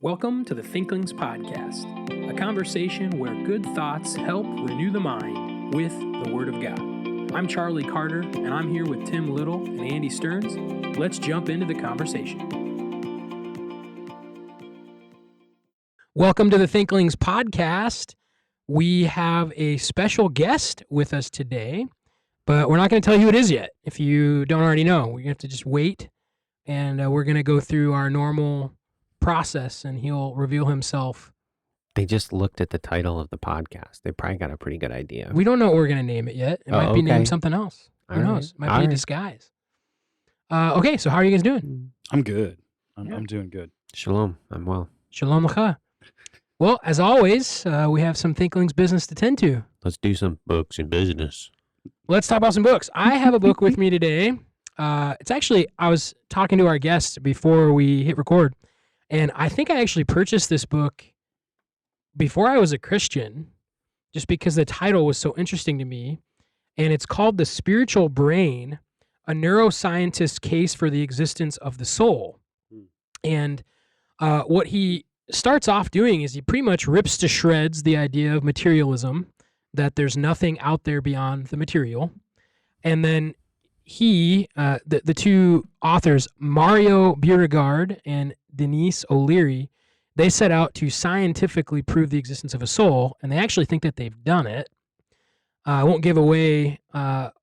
Welcome to the Thinklings Podcast, a conversation where good thoughts help renew the mind with the Word of God. I'm Charlie Carter, and I'm here with Tim Little and Andy Stearns. Let's jump into the conversation. Welcome to the Thinklings Podcast. We have a special guest with us today, but we're not going to tell you who it is yet. If you don't already know, we're going to have to just wait, and we're going to go through our normal process, and he'll reveal himself. They just looked at the title of the podcast. They probably got a pretty good idea. We don't know what we're going to name it yet. It might be named something else. Who knows? It might be a disguise. Okay, so how are you guys doing? I'm good. I'm doing good. Shalom. I'm well. Shalom lecha. Well, as always, we have some Thinklings business to tend to. Let's do some books and business. Let's talk about some books. I have a book with me today. It's actually, I was talking to our guest before we hit record, and I think I actually purchased this book before I was a Christian, just because the title was so interesting to me. And it's called The Spiritual Brain, a Neuroscientist's Case for the Existence of the Soul. And what he starts off doing is he pretty much rips to shreds the idea of materialism, that there's nothing out there beyond the material. And then he, the two authors, Mario Beauregard and Denise O'Leary, they set out to scientifically prove the existence of a soul, and they actually think that they've done it. I won't give away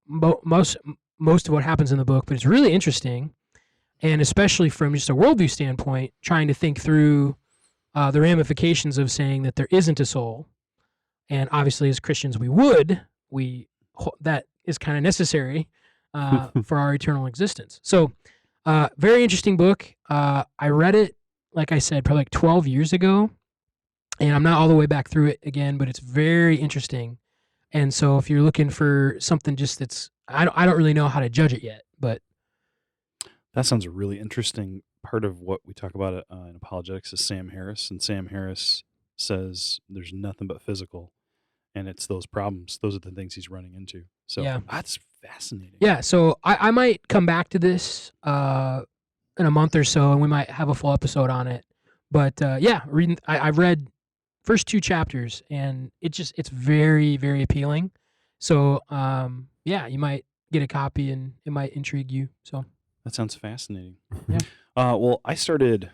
most of what happens in the book, but it's really interesting, and especially from just a worldview standpoint, trying to think through the ramifications of saying that there isn't a soul. And obviously, as Christians, that is kind of necessary for our eternal existence. So, very interesting book. I read it, like I said, probably like 12 years ago, and I'm not all the way back through it again, but it's very interesting. And so if you're looking for something just that's, I don't really know how to judge it yet, but. That sounds a really interesting. Part of what we talk about in apologetics is Sam Harris, and Sam Harris says there's nothing but physical, and it's those problems. Those are the things he's running into. So yeah. That's fascinating. Yeah, so I might come back to this in a month or so, and we might have a full episode on it. But I've read first 2 chapters, and it's very, very appealing. So you might get a copy, and it might intrigue you. So that sounds fascinating. Yeah. Well, I started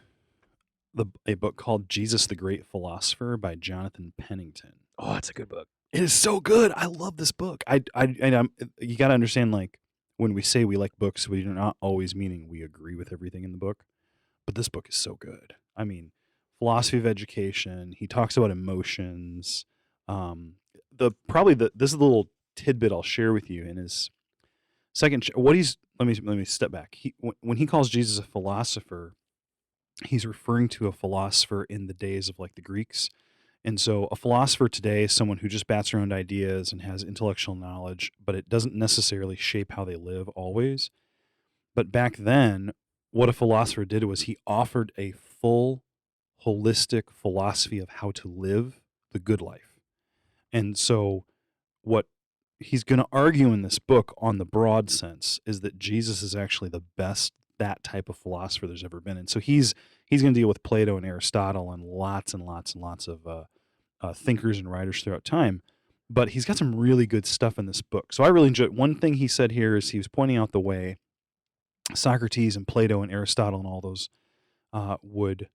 a book called Jesus the Great Philosopher by Jonathan Pennington. Oh, that's a good book. It is so good. I love this book. You got to understand, like, when we say we like books, we are not always meaning we agree with everything in the book. But this book is so good. I mean, philosophy of education. He talks about emotions. This is a little tidbit I'll share with you in his second. Let me step back. When he calls Jesus a philosopher, he's referring to a philosopher in the days of like the Greeks. And so a philosopher today is someone who just bats around ideas and has intellectual knowledge, but it doesn't necessarily shape how they live always. But back then, what a philosopher did was he offered a full, holistic philosophy of how to live the good life. And so what he's going to argue in this book on the broad sense is that Jesus is actually the best that type of philosopher there's ever been. And so he's going to deal with Plato and Aristotle and lots of thinkers and writers throughout time, but he's got some really good stuff in this book. So I really enjoyed. One thing he said here is he was pointing out the way Socrates and Plato and Aristotle and all those would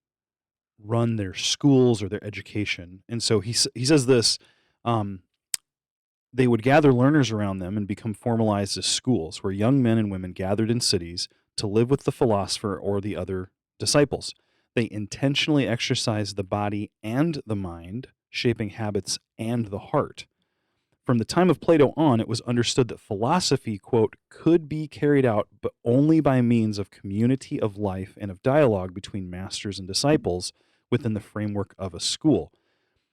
run their schools or their education. And so he says this, they would gather learners around them and become formalized as schools where young men and women gathered in cities to live with the philosopher or the other disciples. They intentionally exercised the body and the mind, shaping habits and the heart. From the time of Plato on, it was understood that philosophy, quote, could be carried out, but only by means of community of life and of dialogue between masters and disciples within the framework of a school.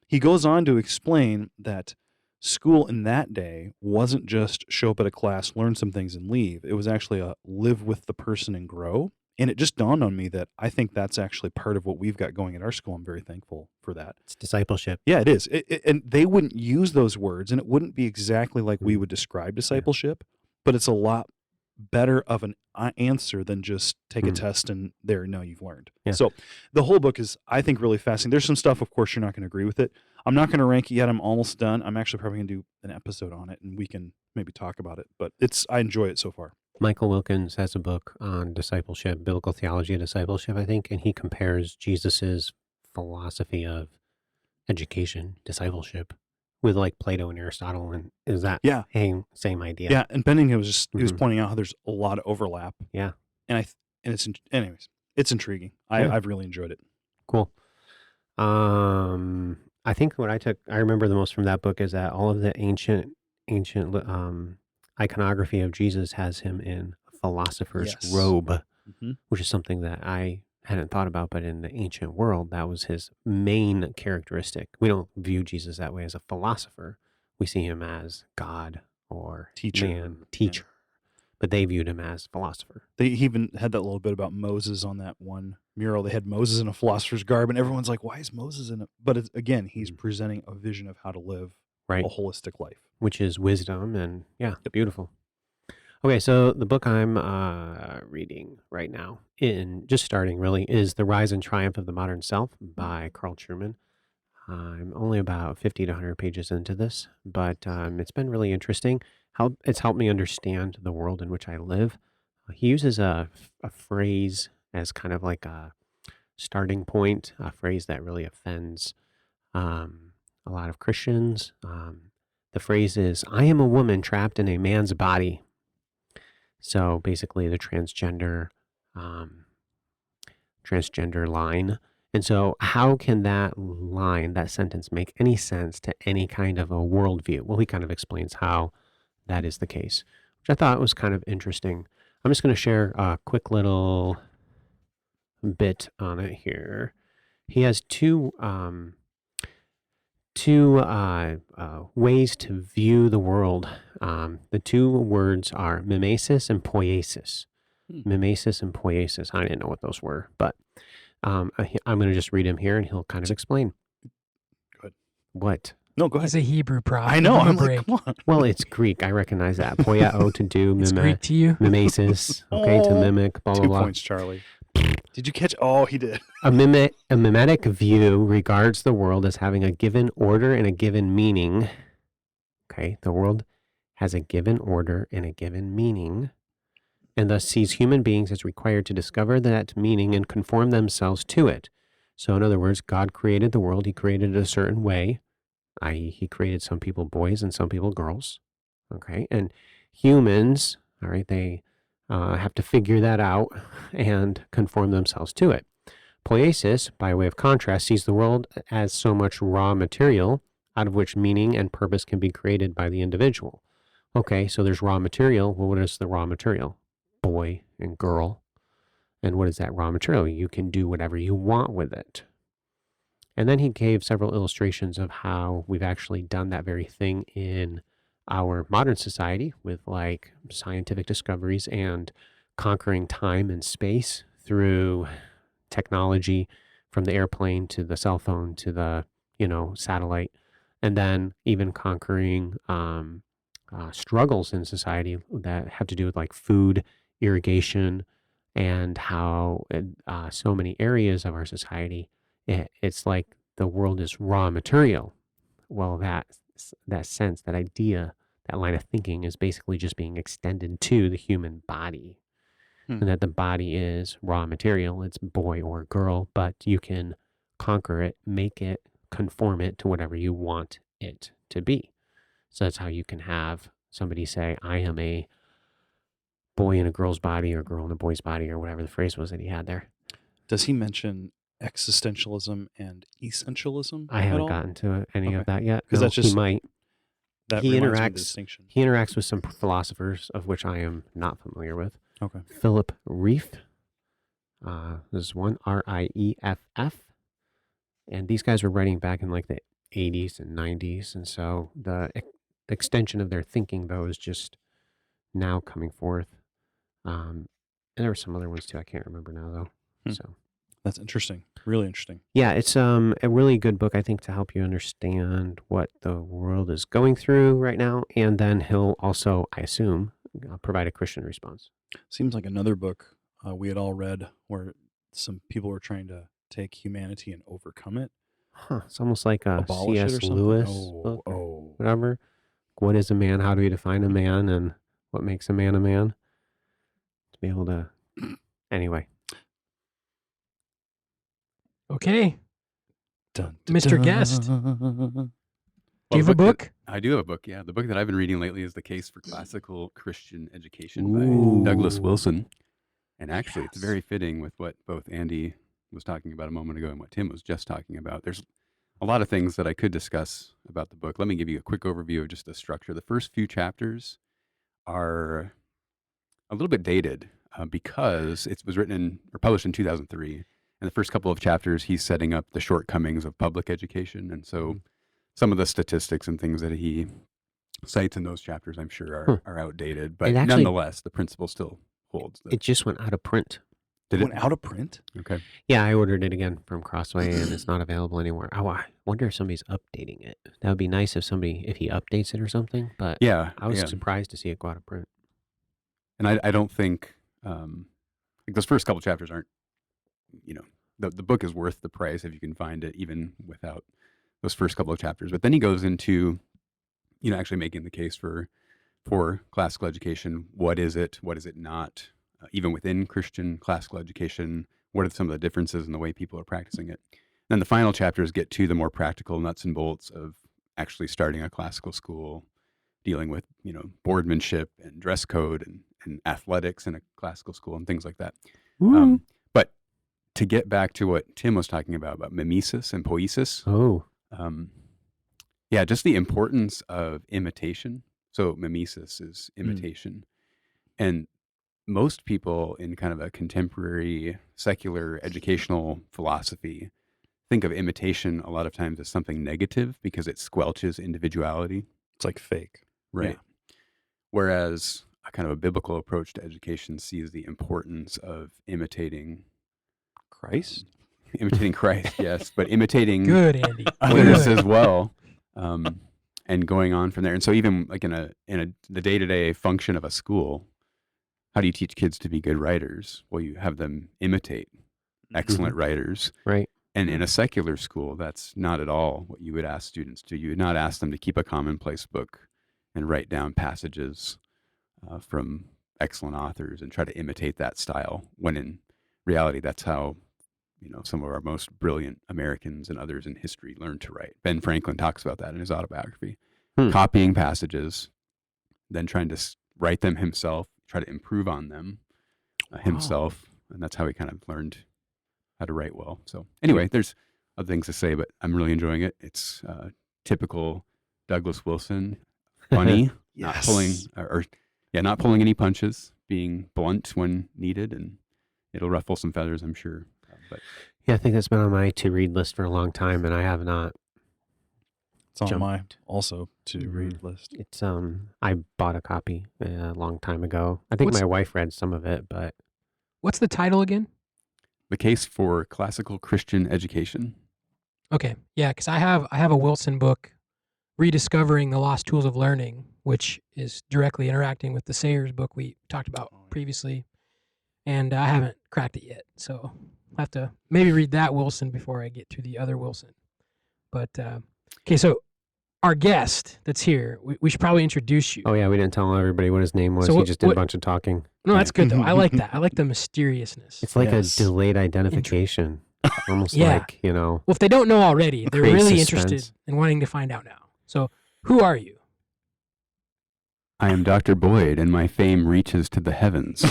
He goes on to explain that school in that day wasn't just show up at a class, learn some things, and leave. It was actually a live with the person and grow. And it just dawned on me that I think that's actually part of what we've got going at our school. I'm very thankful for that. It's discipleship. Yeah, it is. And they wouldn't use those words, and it wouldn't be exactly like we would describe discipleship, but it's a lot better of an answer than just take a test and you've learned. Yeah. So the whole book is, I think, really fascinating. There's some stuff, of course, you're not going to agree with it. I'm not going to rank it yet. I'm almost done. I'm actually probably going to do an episode on it, and we can maybe talk about it. But I enjoy it so far. Michael Wilkins has a book on discipleship, biblical theology of discipleship, I think, and he compares Jesus's philosophy of education, discipleship, with like Plato and Aristotle, and is that same idea? Yeah, and Pennington was he was pointing out how there's a lot of overlap. Yeah, and anyways, it's intriguing. I've really enjoyed it. Cool. I think what I remember the most from that book is that all of the ancient iconography of Jesus has him in a philosopher's robe, which is something that I hadn't thought about, but in the ancient world, that was his main characteristic. We don't view Jesus that way as a philosopher. We see him as God or teacher. But they viewed him as philosopher. They even had that little bit about Moses on that one mural. They had Moses in a philosopher's garb, and everyone's like, why is Moses in it? But again, he's presenting a vision of how to live a holistic life. Which is wisdom, and beautiful. Okay, so the book I'm reading right now, just starting really, is The Rise and Triumph of the Modern Self by Carl Trueman. I'm only about 50 to 100 pages into this, but it's been really interesting. It's helped me understand the world in which I live. He uses a phrase as kind of like a starting point, a phrase that really offends a lot of Christians. The phrase is, I am a woman trapped in a man's body. So basically the transgender line. And so how can that sentence make any sense to any kind of a worldview? Well, he kind of explains how that is the case, which I thought was kind of interesting. I'm just going to share a quick little bit on it here. He has two ways to view the world. The two words are mimesis and poiesis. Mimesis and poiesis. I didn't know what those were, but I'm going to just read him here, and he'll kind of explain. Go ahead. What? No, go ahead. He's a Hebrew prophet. I know. I'm like, come on. Well, it's Greek. I recognize that. Poieo, to do. It's Greek to you? Mimesis. Okay, to mimic, blah, blah, 2 blah. points, Charlie. Did you catch? Oh, he did. A mimetic view regards the world as having a given order and a given meaning. Okay, the world has a given order and a given meaning, and thus sees human beings as required to discover that meaning and conform themselves to it. So in other words, God created the world. He created it a certain way, i.e. he created some people boys and some people girls. Okay, and humans, all right, they have to figure that out and conform themselves to it. Poiesis, by way of contrast, sees the world as so much raw material out of which meaning and purpose can be created by the individual. Okay, so there's raw material. Well, what is the raw material? Boy and girl. And what is that raw material? You can do whatever you want with it. And then he gave several illustrations of how we've actually done that very thing in our modern society with like scientific discoveries and conquering time and space through technology, from the airplane to the cell phone to the, satellite, and then even conquering struggles in society that have to do with like food, irrigation, and how so many areas of our society, it's like the world is raw material. Well, that sense, that idea, that line of thinking is basically just being extended to the human body. And that the body is raw material. It's boy or girl, but you can conquer it, make it, conform it to whatever you want it to be. So that's how you can have somebody say, I am a boy in a girl's body or girl in a boy's body, or whatever the phrase was that he had there. Does he mention existentialism and essentialism? I haven't gotten to any of that yet. Because that's just, he might. That he reminds me of the interacts. distinction. He interacts with some philosophers of which I am not familiar with. Okay. Philip Rieff. There's one, Rieff. And these guys were writing back in like the 80s and 90s. And so the extension of their thinking, though, is just now coming forth. And there were some other ones too. I can't remember now, though. So that's interesting. Really interesting. Yeah, it's a really good book, I think, to help you understand what the world is going through right now. And then he'll also, I assume, provide a Christian response. Seems like another book we had all read where some people were trying to take humanity and overcome it. Huh. It's almost like a Abolish it or C.S. something? Lewis Oh, book or oh. whatever. What is a man? How do we define a man? And what makes a man? To be able to... Anyway. Okay. Dun, Mr. Guest. dun. Do you have a book? I do have a book, yeah. The book that I've been reading lately is The Case for Classical Christian Education Ooh. by Douglas Wilson. And actually, it's Yes. very fitting with what both Andy was talking about a moment ago and what Tim was just talking about. There's a lot of things that I could discuss about the book. Let me give you a quick overview of just the structure. The first few chapters are a little bit dated because it was written or published in 2003. And the first couple of chapters, he's setting up the shortcomings of public education. And so some of the statistics and things that he cites in those chapters, I'm sure, are outdated. But It actually- nonetheless, the principle still holds. It just went out of print. It went out of print? Okay. Yeah, I ordered it again from Crossway, and it's not available anywhere. Oh, I wonder if somebody's updating it. That would be nice if he updates it or something. But Yeah. I was yeah. surprised to see it go out of print. And I don't think like those first couple chapters aren't, the book is worth the price if you can find it, even without those first couple of chapters. But then he goes into, actually making the case for classical education. What is it? What is it not? Even within Christian classical education, what are some of the differences in the way people are practicing it? Then the final chapters get to the more practical nuts and bolts of actually starting a classical school, dealing with, boardmanship and dress code and athletics in a classical school and things like that. But to get back to what Tim was talking about mimesis and poiesis, Oh, just the importance of imitation. So mimesis is imitation. And most people in kind of a contemporary secular educational philosophy think of imitation a lot of times as something negative because it squelches individuality. It's like fake. Right. Whereas a kind of a biblical approach to education sees the importance of imitating Christ? Imitating Christ, yes, but imitating Good, Andy. others Good. as well, and going on from there. And so even like in the day-to-day function of a school, how do you teach kids to be good writers? Well, you have them imitate excellent writers. right. And in a secular school, that's not at all what you would ask students to do. You would not ask them to keep a commonplace book and write down passages from excellent authors and try to imitate that style, when in reality, that's how some of our most brilliant Americans and others in history learned to write. Ben Franklin talks about that in his autobiography. Copying passages, then trying to write them himself, try to improve on them himself. And that's how he kind of learned how to write well. So anyway, there's other things to say, but I'm really enjoying it. It's typical Douglas Wilson, funny, not pulling not pulling any punches, being blunt when needed, and it'll ruffle some feathers, I'm sure. But Yeah, I think that's been on my to-read list for a long time, and I have not. It's on Jumped. my also to read list. It's I bought a copy a long time ago. I think What's- my wife read some of it, but What's the title again? The Case for Classical Christian Education. Okay, yeah, because I have a Wilson book, Rediscovering the Lost Tools of Learning, which is directly interacting with the Sayers book we talked about previously, and I haven't cracked it yet, so I'll have to maybe read that Wilson before I get to the other Wilson. But okay, so our guest that's here, we should probably introduce you. oh yeah, we didn't tell everybody what his name was. So He what- just did a what- bunch of talking. No, that's good though. I like that. I like the mysteriousness. It's like Yes. a delayed identification, almost Yeah. like Well, if they don't know already, they're Create really suspense. interested in wanting to find out now. So, who are you? I am Dr. Boyd, and my fame reaches to the heavens.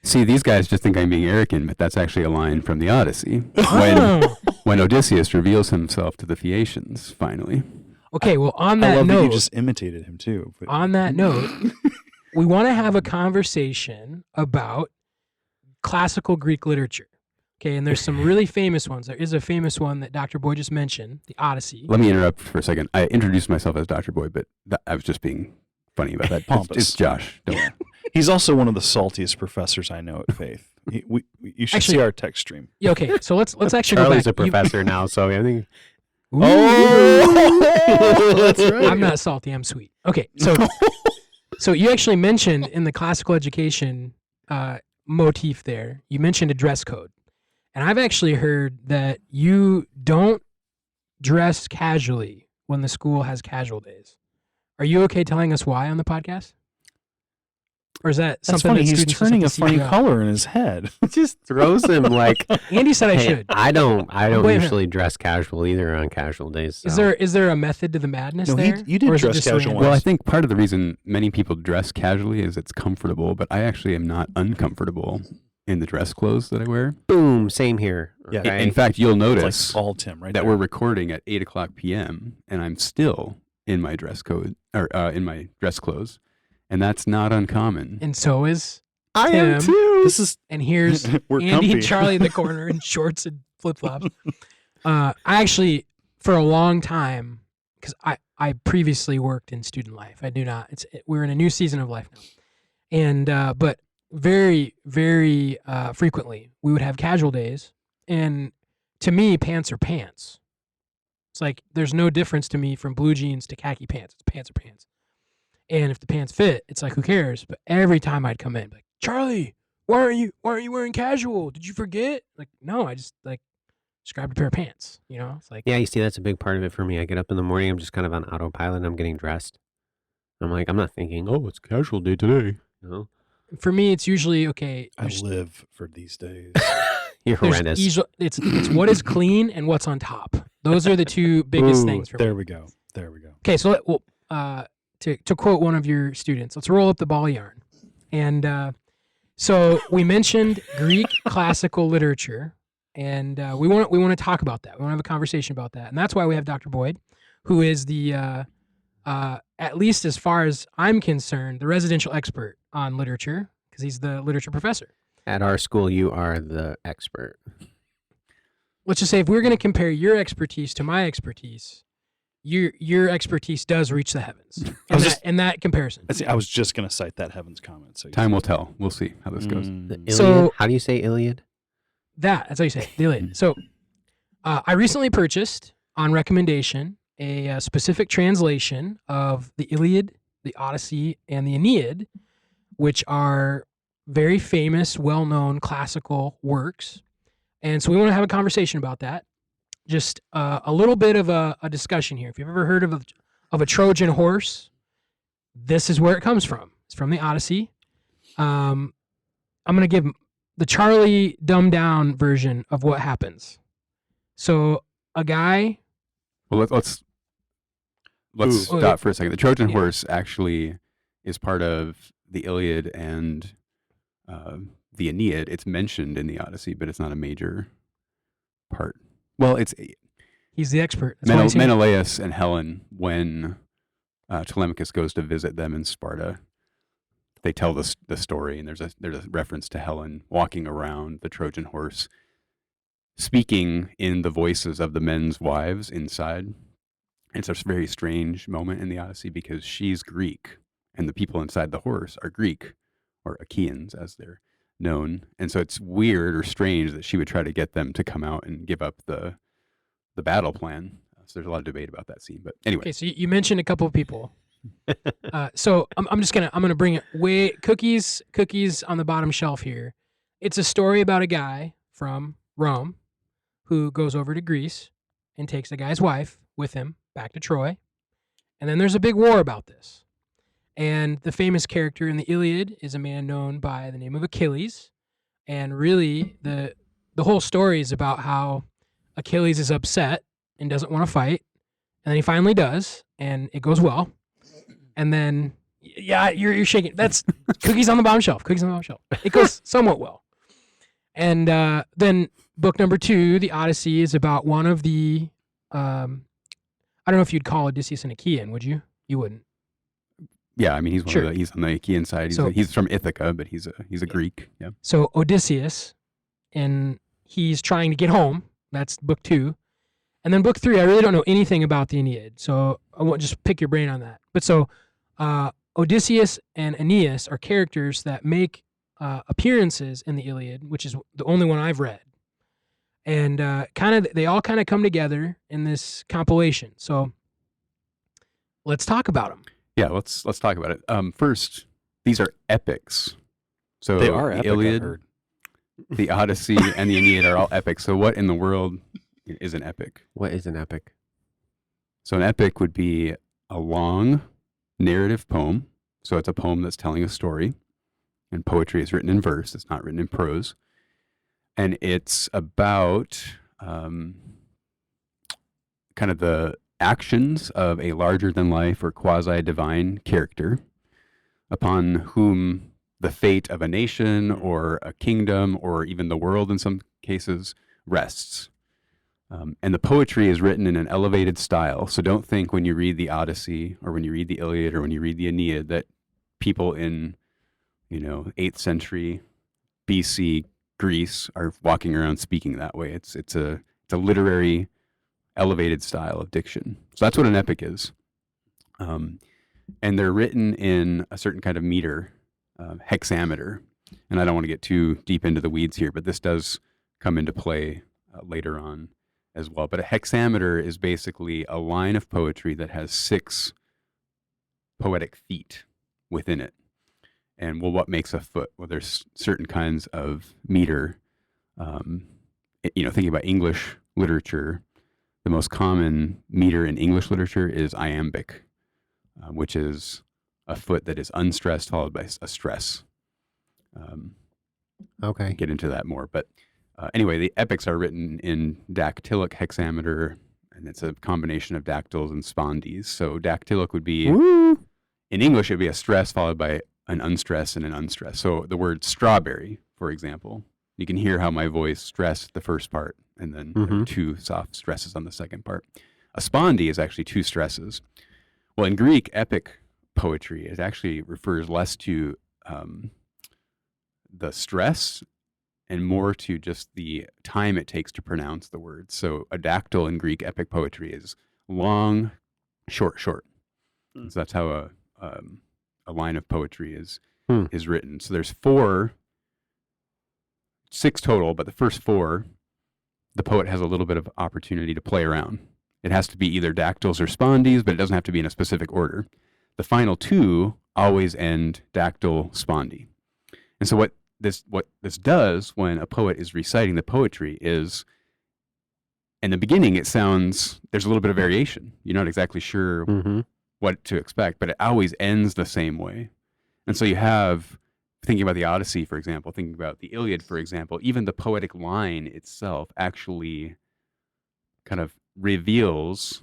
See, these guys just think I'm being arrogant, but that's actually a line from the Odyssey. Oh, When Odysseus reveals himself to the Phaeacians, finally. okay. Well, on I that love that you note, just imitated him too. But on that note, we want to have a conversation about classical Greek literature. Okay, and there's some really famous ones. There is a famous one that Dr. Boyd just mentioned, the Odyssey. Let me interrupt for a second. I introduced myself as Dr. Boyd, but I was just being funny about that. Pompous. It's Josh. Don't worry. he's also one of the saltiest professors I know at Faith. You should Actually- see our text stream. Yeah, okay, so let's actually go Charlie's back. a professor now, so I think Oh, that's right. I'm not salty. I'm sweet. Okay, so you actually mentioned in the classical education motif there, you mentioned a dress code. And I've actually heard that you don't dress casually when the school has casual days. Are you okay telling us why on the podcast? Or is that That's something funny. that He's students turning a just have to funny seek out? color in his head. It just throws him like. Andy said I Hey, should. I don't Wait a minute. usually dress casual either on casual days. Is so. there a method to the madness No, there? you did Or is it dress just casual random? once. Well, I think part of the reason many people dress casually is it's comfortable, but I actually am not uncomfortable in the dress clothes that I wear. Boom, same here. Yeah. Okay? In fact, you'll It's notice like all Tim right that there. we're recording at 8:00 p.m. and I'm still in my dress code or in my dress clothes, and that's not uncommon. And so is I Tim. am too. This is and here's we're Andy comfy. and Charlie in the corner in shorts and flip flops. I actually, for a long time, because I previously worked in student life. I do not. We're in a new season of life now, and but very very frequently we would have casual days, and to me, pants are pants. It's like there's no difference to me from blue jeans to khaki pants. It's pants are pants, and if the pants fit, it's like who cares? But every time I'd come in, like Charlie, why aren't you wearing casual? Did you forget? Like, no, I just like just grabbed a pair of pants. You know, it's like Yeah, you see, that's a big part of it for me. I get up in the morning, I'm just kind of on autopilot, and I'm getting dressed. I'm like, I'm not thinking, oh, it's casual day today. No, for me, it's usually okay. I live for these days. you're there's horrendous. it's what is clean and what's on top. Those are the two biggest Ooh, things for me. There we go. There we go. Okay, so to quote one of your students, let's roll up the ball yarn. And so we mentioned Greek classical literature, and we want to talk about that. We want to have a conversation about that, and that's why we have Dr. Boyd, who is the at least as far as I'm concerned, the residential expert on literature because he's the literature professor. At our school, you are the expert. Let's just say if we're going to compare your expertise to my expertise, your expertise does reach the heavens in that comparison. I was just going to cite that Heaven's comment. So Time will tell. We'll see how this goes. The Mm. Iliad? So- How do you say Iliad? That's how you say it, the Iliad. So I recently purchased, on recommendation, a specific translation of the Iliad, the Odyssey, and the Aeneid, which are very famous, well-known classical works. And so we want to have a conversation about that. Just a little bit of a discussion here. If you've ever heard of a Trojan horse, this is where it comes from. It's from the Odyssey. I'm going to give the Charlie dumbed down version of what happens. So a guy. Well, let's Ooh. stop for a second. The Trojan Yeah. horse actually is part of the Iliad and the Aeneid. It's mentioned in the Odyssey, but it's not a major part. Well, it's He's the expert. That's why he's here. Menelaus and Helen, when Telemachus goes to visit them in Sparta, they tell the story, and there's a reference to Helen walking around the Trojan horse, speaking in the voices of the men's wives inside. It's a very strange moment in the Odyssey because she's Greek, and the people inside the horse are Greek, or Achaeans as they're known. And so it's weird or strange that she would try to get them to come out and give up the battle plan. So there's a lot of debate about that scene. But anyway, Okay, so you mentioned a couple of people. So I'm gonna bring it cookies on the bottom shelf here. It's a story about a guy from Rome who goes over to Greece and takes a guy's wife with him back to Troy. And then there's a big war about this. And the famous character in the Iliad is a man known by the name of Achilles. And really the whole story is about how Achilles is upset and doesn't want to fight. And then he finally does, and it goes well. And then, yeah, you're shaking. That's cookies on the bottom shelf. Cookies on the bottom shelf. It goes somewhat well. And then book number 2, the Odyssey, is about one of the, I don't know if you'd call Odysseus an Achaean, would you? You wouldn't. yeah, I mean, he's Sure. he's on the Achaean side. He's from Ithaca, but he's a Greek. Yeah. So Odysseus, and he's trying to get home. That's book 2. And then book 3, I really don't know anything about the Aeneid, so I won't just pick your brain on that. But so Odysseus and Aeneas are characters that make appearances in the Iliad, which is the only one I've read. and they all kind of come together in this compilation. So let's talk about them. Yeah, let's talk about it. First, these are epics. So They are the epic, I've Iliad, heard. the Odyssey, and the Aeneid are all epic. So what in the world is an epic? What is an epic? So an epic would be a long narrative poem. So it's a poem that's telling a story, and poetry is written in verse. It's not written in prose. And it's about kind of the actions of a larger-than-life or quasi-divine character upon whom the fate of a nation or a kingdom or even the world in some cases rests. And the poetry is written in an elevated style. So don't think when you read the Odyssey or when you read the Iliad or when you read the Aeneid that people in, 8th century BC Greece are walking around speaking that way. It's a literary elevated style of diction. So that's what an epic is. And they're written in a certain kind of meter, hexameter. And I don't want to get too deep into the weeds here, but this does come into play later on as well. But a hexameter is basically a line of poetry that has 6 poetic feet within it. And what makes a foot? Well, there's certain kinds of meter. Thinking about English literature, the most common meter in English literature is iambic, which is a foot that is unstressed followed by a stress. Okay. Get into that more. But anyway, the epics are written in dactylic hexameter, and it's a combination of dactyls and spondees. So dactylic would be, in English, it would be a stress followed by an unstress and an unstress. So the word strawberry, for example, you can hear how my voice stressed the first part and then there are 2 soft stresses on the second part. A spondee is actually 2 stresses. Well, in Greek, epic poetry, it actually refers less to the stress and more to just the time it takes to pronounce the words. So a dactyl in Greek epic poetry is long, short. So that's how a line of poetry is written. So there's 6 total, but the first 4, the poet has a little bit of opportunity to play around. It has to be either dactyls or spondees, but it doesn't have to be in a specific order. The final 2 always end dactyl spondee. And so what this does when a poet is reciting the poetry is, in the beginning, it sounds, there's a little bit of variation. You're not exactly sure what to expect, but it always ends the same way. And so you have, thinking about the Odyssey, for example, thinking about the Iliad, for example, even the poetic line itself actually kind of reveals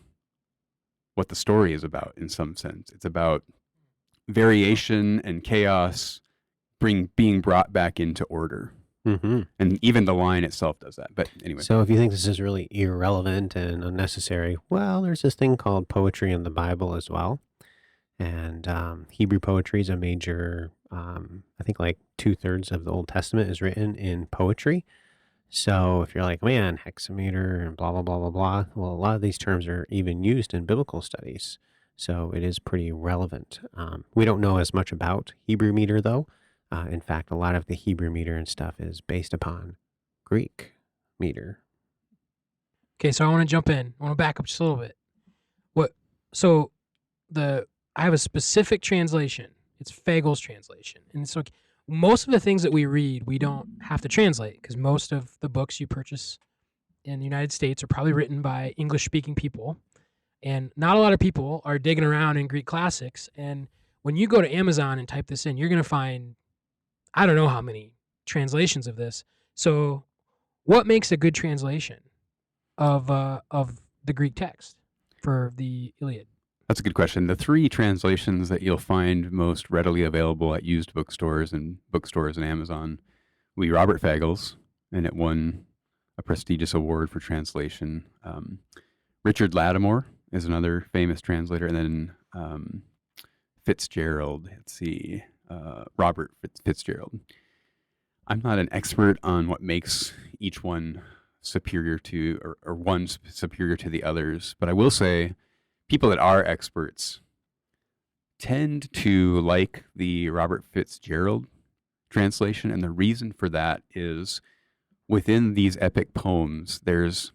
what the story is about in some sense. It's about variation and chaos being brought back into order. And even the line itself does that. But anyway. So if you think this is really irrelevant and unnecessary, well, there's this thing called poetry in the Bible as well. And Hebrew poetry is a major, I think like 2/3 of the Old Testament is written in poetry. So if you're like, man, hexameter and blah, blah, blah, blah, blah. Well, a lot of these terms are even used in biblical studies. So it is pretty relevant. We don't know as much about Hebrew meter though. In fact, a lot of the Hebrew meter and stuff is based upon Greek meter. Okay, so I want to jump in. I want to back up just a little bit. I have a specific translation. It's Fagel's translation. And so most of the things that we read, we don't have to translate because most of the books you purchase in the United States are probably written by English-speaking people. And not a lot of people are digging around in Greek classics. And when you go to Amazon and type this in, you're going to find, I don't know how many translations of this. So what makes a good translation of the Greek text for the Iliad? That's a good question. The 3 translations that you'll find most readily available at used bookstores and Amazon will be Robert Fagel's, and it won a prestigious award for translation. Richard Lattimore is another famous translator, and then Fitzgerald. Robert Fitzgerald. I'm not an expert on what makes each one superior to, or one superior to the others, but I will say people that are experts tend to like the Robert Fitzgerald translation, and the reason for that is within these epic poems, there's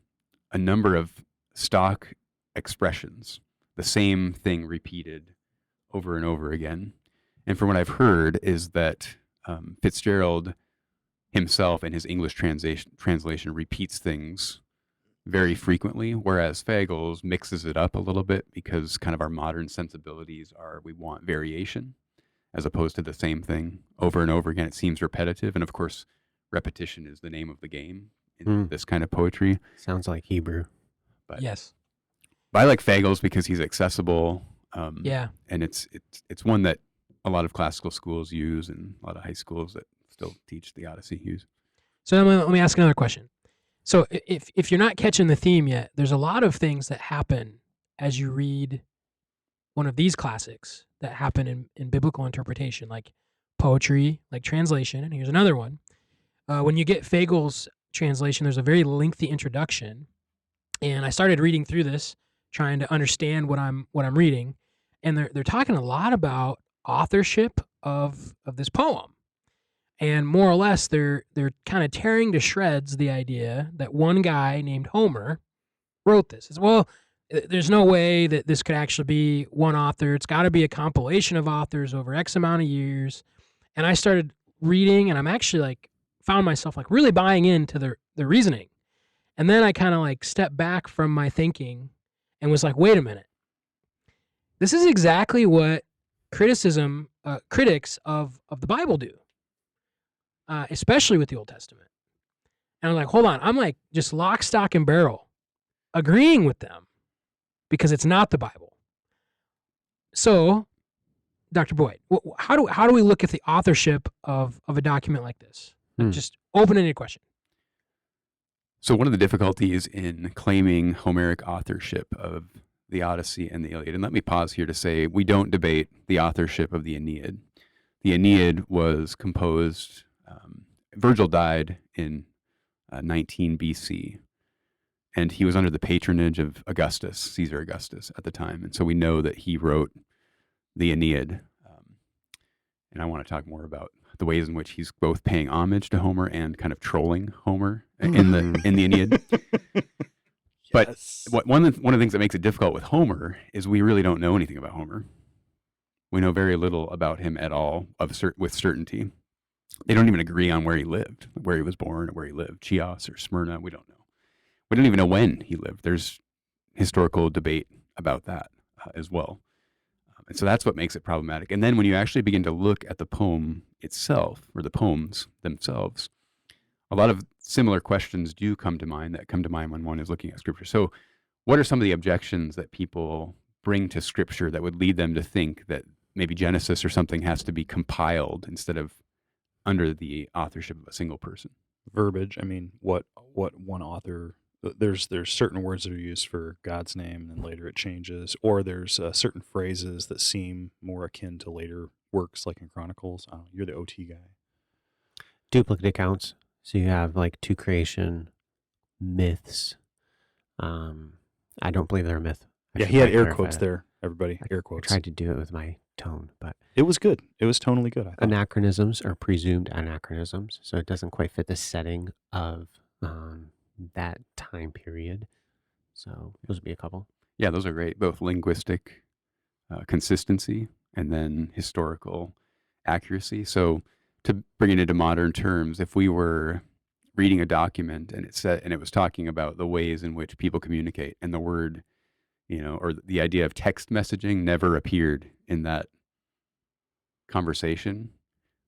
a number of stock expressions, the same thing repeated over and over again. And from what I've heard is that Fitzgerald himself in his English translation repeats things very frequently, whereas Fagles mixes it up a little bit because kind of our modern sensibilities are we want variation as opposed to the same thing over and over again. It seems repetitive. And of course, repetition is the name of the game in this kind of poetry. Sounds like Hebrew. But, Yes. but I like Fagles because he's accessible. Yeah. And it's one that a lot of classical schools use and a lot of high schools that still teach the Odyssey use. So let me ask another question. So if you're not catching the theme yet, there's a lot of things that happen as you read one of these classics that happen in biblical interpretation, like poetry, like translation. And here's another one. When you get Fagles' translation, there's a very lengthy introduction. And I started reading through this, trying to understand what I'm reading. And they're talking a lot about authorship of this poem. And more or less, they're kind of tearing to shreds the idea that one guy named Homer wrote this. As well, there's no way that this could actually be one author. It's got to be a compilation of authors over X amount of years. And I started reading, and I'm actually found myself really buying into the reasoning. And then I kind of stepped back from my thinking and was like, wait a minute. This is exactly what critics of the Bible do. Especially with the Old Testament. And I'm like, hold on. I'm just lock, stock, and barrel agreeing with them because it's not the Bible. So, Dr. Boyd, how do we look at the authorship of a document like this? Just open-ended question. So one of the difficulties in claiming Homeric authorship of the Odyssey and the Iliad, and let me pause here to say we don't debate the authorship of the Aeneid. The Aeneid was composed... Virgil died in 19 BC, and he was under the patronage of Caesar Augustus at the time. And so we know that he wrote the Aeneid. And I want to talk more about the ways in which he's both paying homage to Homer and kind of trolling Homer in the Aeneid. But one of the things that makes it difficult with Homer is we really don't know anything about Homer. We know very little about him at all with certainty. They don't even agree on where he lived, where he was born, or where he lived. Chios or Smyrna, we don't know. We don't even know when he lived. There's historical debate about that as well. And so that's what makes it problematic. And then when you actually begin to look at the poem itself, or the poems themselves, a lot of similar questions do come to mind when one is looking at Scripture. So what are some of the objections that people bring to Scripture that would lead them to think that maybe Genesis or something has to be compiled instead of under the authorship of a single person? Verbiage. I mean, what one author, there's certain words that are used for God's name, and then later it changes, or there's certain phrases that seem more akin to later works, like in Chronicles. You're the OT guy. Duplicate accounts. So you have two creation myths. I don't believe they're a myth. Yeah, he had air quotes there, everybody. Air I quotes. tried to do it with my tone, but It was good. It was tonally good, I thought. anachronisms are presumed anachronisms, so it doesn't quite fit the setting of that time period. So those would be a couple. Yeah, those are great. Both linguistic consistency and then historical accuracy. So to bring it into modern terms, if we were reading a document and it was talking about the ways in which people communicate, and the word, or the idea of text messaging never appeared in that conversation,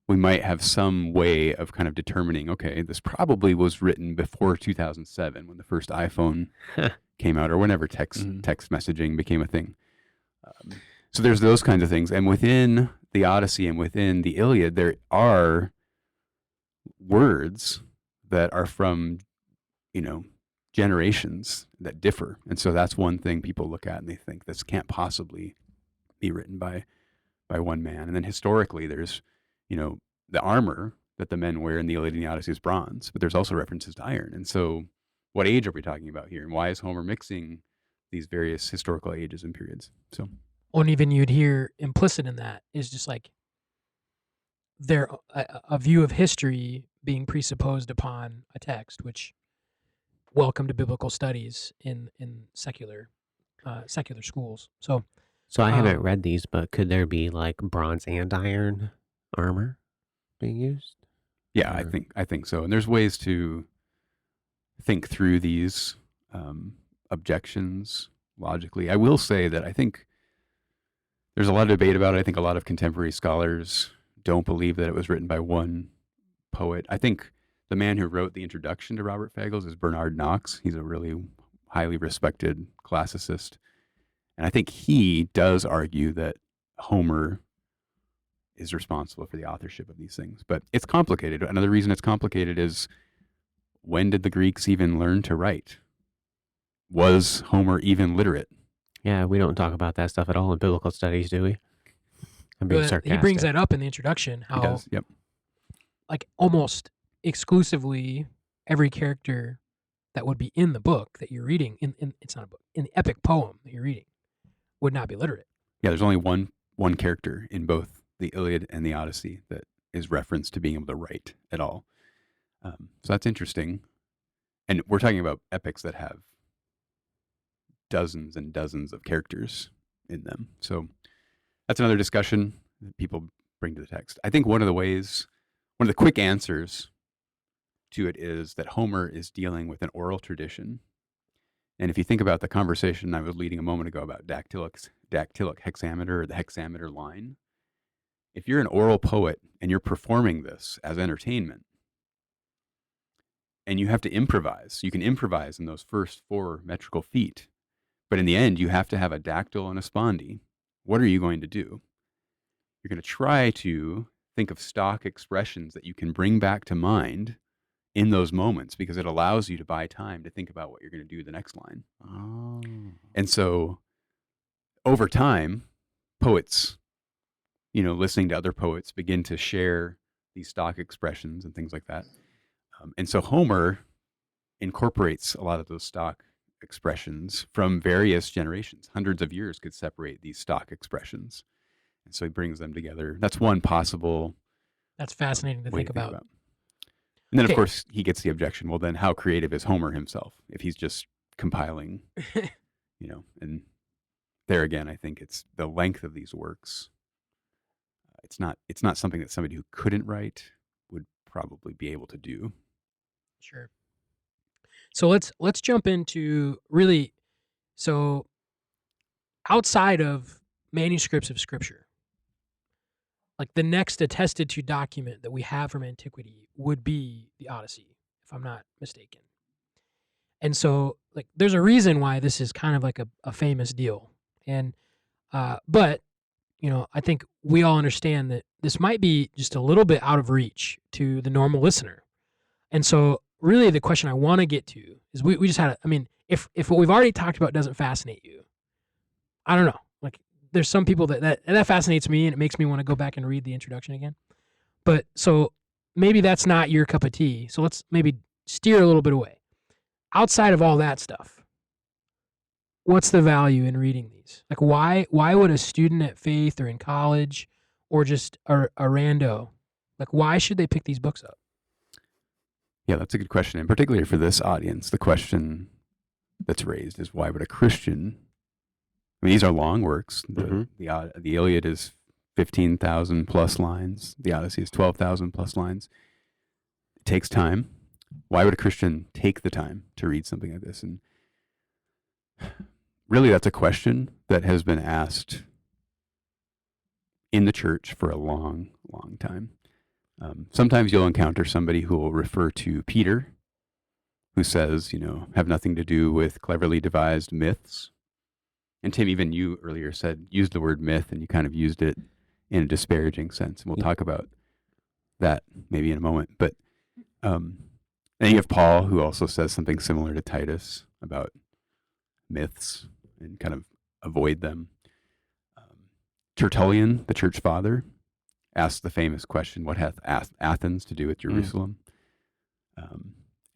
we might have some way of kind of determining, okay, this probably was written before 2007 when the first iPhone came out, or whenever text messaging became a thing. So there's those kinds of things. And within the Odyssey and within the Iliad, there are words that are from, generations that differ. And so that's one thing people look at and they think this can't possibly be written by one man. And then historically, there's, the armor that the men wear in the Iliad and the Odyssey is bronze, but there's also references to iron. And so what age are we talking about here? And why is Homer mixing these various historical ages and periods? So, And even you'd hear implicit in that is just a view of history being presupposed upon a text, which welcome to biblical studies in secular schools. So I haven't Um, read these, but could there be like bronze and iron armor being used? Yeah, Or- I think so. And there's ways to think through these objections logically. I will say that I think there's a lot of debate about it. I think a lot of contemporary scholars don't believe that it was written by one poet. I think the man who wrote the introduction to Robert Fagles is Bernard Knox. He's a really highly respected classicist. And I think he does argue that Homer is responsible for the authorship of these things. But it's complicated. Another reason it's complicated is, when did the Greeks even learn to write? Was Homer even literate? Yeah, we don't talk about that stuff at all in biblical studies, do we? I'm being but sarcastic. he brings that up in the introduction, He how does. Yep. like almost exclusively every character that would be in the book that you're reading, in it's not a book, in the epic poem that you're reading, would not be literate. Yeah, there's only one character in both the Iliad and the Odyssey that is referenced to being able to write at all. So that's interesting. And we're talking about epics that have dozens and dozens of characters in them. So that's another discussion that people bring to the text. I think one of the quick answers to it is that Homer is dealing with an oral tradition. And if you think about the conversation I was leading a moment ago about dactylic hexameter, or the hexameter line, if you're an oral poet and you're performing this as entertainment, and you have to improvise, you can improvise in those first 4 metrical feet, but in the end, you have to have a dactyl and a spondy. What are you going to do? You're going to try to think of stock expressions that you can bring back to mind in those moments, because it allows you to buy time to think about what you're going to do the next line. Oh. And so over time, poets, listening to other poets, begin to share these stock expressions and things like that. And so Homer incorporates a lot of those stock expressions from various generations. Hundreds of years could separate these stock expressions. And so he brings them together. That's one possible That's fascinating to way think about. And then, Okay. of course, he gets the objection, well, then how creative is Homer himself if he's just compiling, and there again, I think it's the length of these works. It's not something that somebody who couldn't write would probably be able to do. Sure. So let's jump into really, so outside of manuscripts of scripture, like the next attested to document that we have from antiquity would be the Odyssey, if I'm not mistaken. And so like there's a reason why this is kind of like a famous deal. And but I think we all understand that this might be just a little bit out of reach to the normal listener. And so really the question I want to get to is we just had if what we've already talked about doesn't fascinate you, I don't know. Like there's some people that fascinates me and it makes me want to go back and read the introduction again. But so maybe that's not your cup of tea. So let's maybe steer a little bit away. Outside of all that stuff, what's the value in reading these? Like why would a student at Faith or in college or just a rando, like why should they pick these books up? Yeah, that's a good question. And particularly for this audience, the question that's raised is, why would a Christian, these are long works. The Iliad is 15,000 plus lines. The Odyssey is 12,000 plus lines. It takes time. Why would a Christian take the time to read something like this? And really, that's a question that has been asked in the church for a long, long time. Sometimes you'll encounter somebody who will refer to Peter, who says, have nothing to do with cleverly devised myths. And Tim, even you earlier used the word myth, and you kind of used it in a disparaging sense. And we'll talk about that maybe in a moment. But then you have Paul, who also says something similar to Titus about myths and kind of avoid them. Tertullian, the church father, asked the famous question, what hath Athens to do with Jerusalem?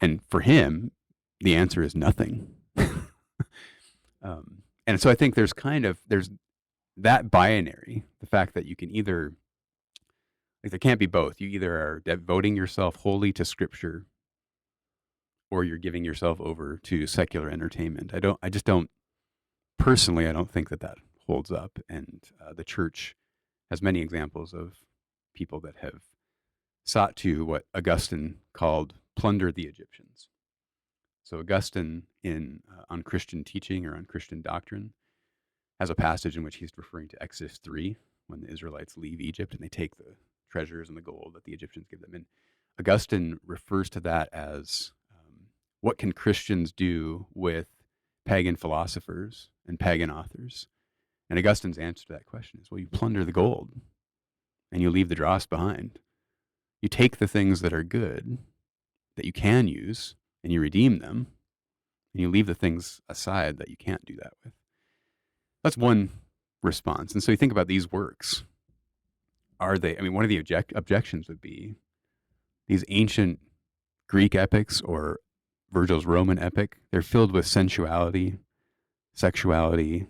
And for him, the answer is nothing. And so I think there's that binary, the fact that you can either Like there can't be both. You either are devoting yourself wholly to Scripture, or you're giving yourself over to secular entertainment. I just don't personally. I don't think that holds up. And the church has many examples of people that have sought to what Augustine called plunder the Egyptians. So Augustine on Christian teaching or on Christian doctrine has a passage in which he's referring to Exodus 3, when the Israelites leave Egypt and they take the treasures and the gold that the Egyptians give them. And Augustine refers to that as what can Christians do with pagan philosophers and pagan authors? And Augustine's answer to that question is, well, you plunder the gold and you leave the dross behind. You take the things that are good, that you can use, and you redeem them, and you leave the things aside that you can't do that with. That's one response. And so you think about these works. One of the objections would be these ancient Greek epics or Virgil's Roman epic, they're filled with sensuality, sexuality.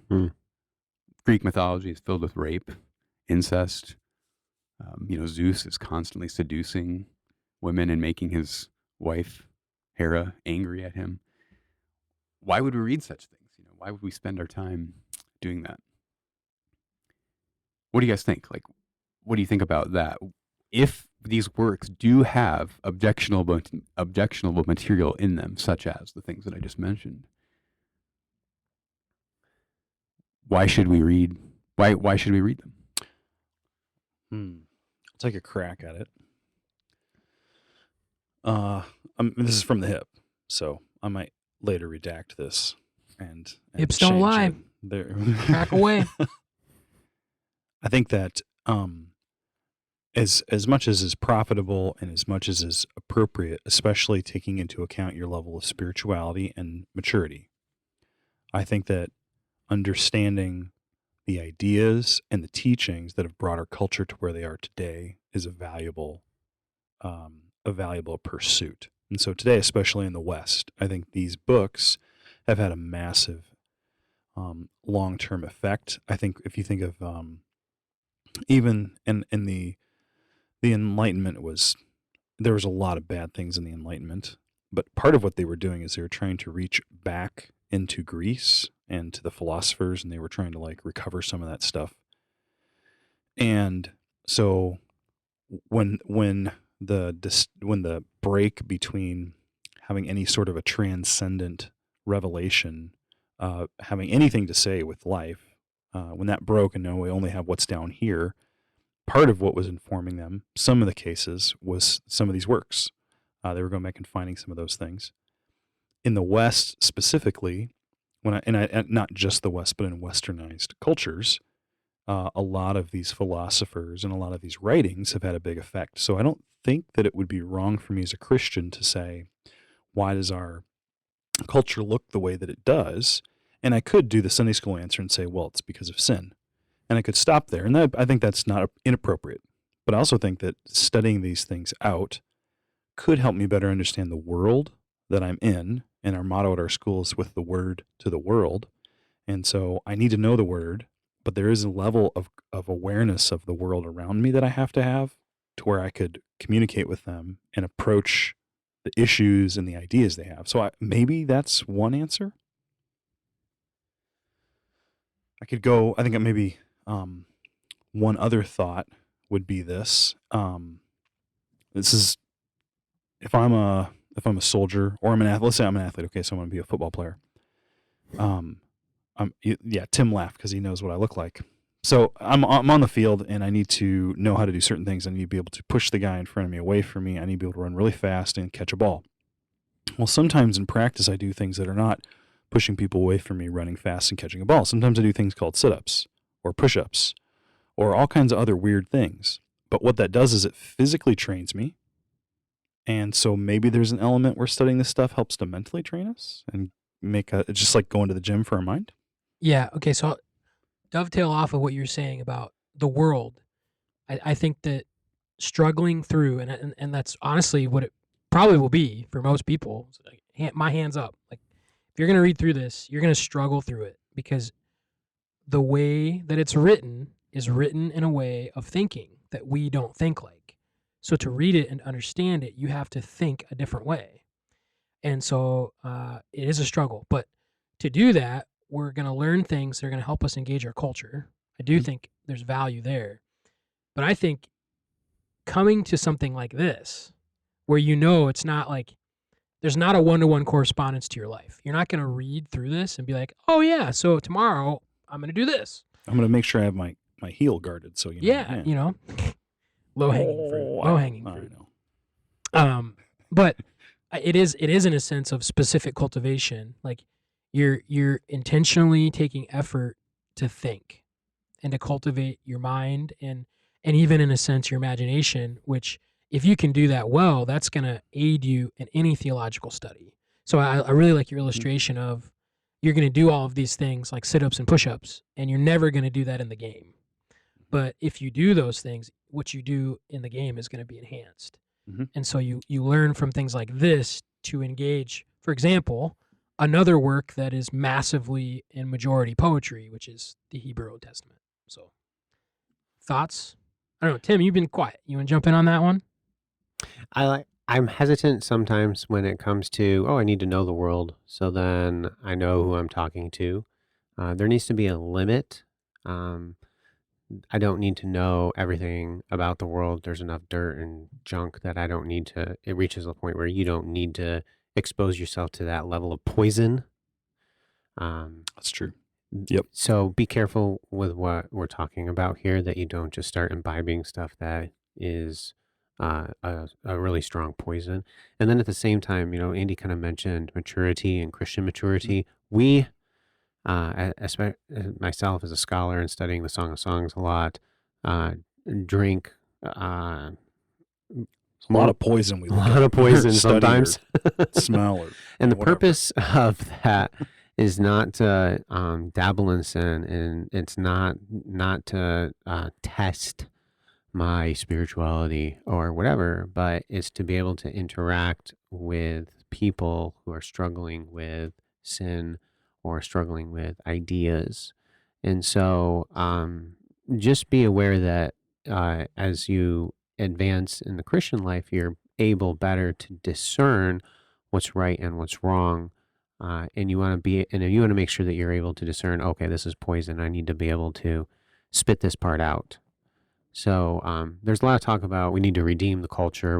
Greek mythology is filled with rape, incest. Zeus is constantly seducing women and making his wife, Hera, angry at him. Why would we read such things? Why would we spend our time doing that? What do you guys think? What do you think about that? If these works do have objectionable material in them, such as the things that I just mentioned, why should we read? Why should we read them? I'll take a crack at it. This is from the hip, so I might later redact this and Hips don't change lie. it. There. Crack away. I think that as much as is profitable and as much as is appropriate, especially taking into account your level of spirituality and maturity, I think that understanding the ideas and the teachings that have brought our culture to where they are today is a valuable pursuit. And so today, especially in the West, I think these books have had a massive long-term effect. I think if you think of even in the Enlightenment there was a lot of bad things in the Enlightenment, but part of what they were doing is they were trying to reach back into Greece and to the philosophers, and they were trying to recover some of that stuff. And so when the break between having any sort of a transcendent revelation, having anything to say with life, when that broke and now we only have what's down here, part of what was informing them, some of the cases, was some of these works. They were going back and finding some of those things. In the West specifically, not just the West, but in westernized cultures, a lot of these philosophers and a lot of these writings have had a big effect. So I don't think that it would be wrong for me as a Christian to say, why does our culture look the way that it does? And I could do the Sunday school answer and say, well, it's because of sin. And I could stop there. And I think that's not inappropriate. But I also think that studying these things out could help me better understand the world that I'm in. And our motto at our school is with the word to the world. And so I need to know the word, but there is a level of awareness of the world around me that I have to where I could communicate with them and approach the issues and the ideas they have. So maybe that's one answer. I think maybe one other thought would be this. This is if I'm a soldier or I'm an athlete. Let's say I'm an athlete. Okay, so I'm going to be a football player. Tim laughed because he knows what I look like. So I'm on the field and I need to know how to do certain things. I need to be able to push the guy in front of me away from me. I need to be able to run really fast and catch a ball. Well, sometimes in practice I do things that are not pushing people away from me, running fast and catching a ball. Sometimes I do things called sit-ups or push-ups or all kinds of other weird things. But what that does is it physically trains me. And so maybe there's an element where studying this stuff helps to mentally train us and it's just like going to the gym for our mind. Yeah. Okay. So I'll dovetail off of what you're saying about the world. I think that struggling through, and that's honestly what it probably will be for most people. My hands up. Like, if you're going to read through this, you're going to struggle through it because the way that it's written is written in a way of thinking that we don't think like. So to read it and understand it, you have to think a different way. And so it is a struggle. But to do that, we're going to learn things that are going to help us engage our culture. I do think there's value there. But I think coming to something like this, where it's not like, there's not a one-to-one correspondence to your life. You're not going to read through this and be like, oh yeah, so tomorrow I'm going to do this. I'm going to make sure I have my heel guarded. So, Low-hanging fruit. Low-hanging I fruit. know. But it is in a sense of specific cultivation. Like you're intentionally taking effort to think and to cultivate your mind and even in a sense your imagination, which if you can do that well, that's going to aid you in any theological study. So I really like your illustration of you're going to do all of these things like sit-ups and push-ups, and you're never going to do that in the game. But if you do those things, what you do in the game is going to be enhanced. Mm-hmm. And so you learn from things like this to engage, for example, another work that is massively in majority poetry, which is the Hebrew Old Testament. So thoughts? I don't know. Tim, you've been quiet. You want to jump in on that one? I'm hesitant sometimes when it comes to, I need to know the world, so then I know who I'm talking to. There needs to be a limit. I don't need to know everything about the world. There's enough dirt and junk that I don't need to. It reaches a point where you don't need to expose yourself to that level of poison. That's true. Yep. So be careful with what we're talking about here, that you don't just start imbibing stuff that is a really strong poison. And then at the same time, Andy kind of mentioned maturity and Christian maturity. We, myself as a scholar and studying the Song of Songs a lot, drink a lot of poison. We a lot of poison sometimes. Smell it. And the whatever. purpose of that is not to dabble in sin, and it's not to test my spirituality or whatever, but it's to be able to interact with people who are struggling with sin or struggling with ideas. And so just be aware that as you advance in the Christian life, you're able better to discern what's right and what's wrong. And you want to make sure that you're able to discern, okay, this is poison. I need to be able to spit this part out. So there's a lot of talk about we need to redeem the culture.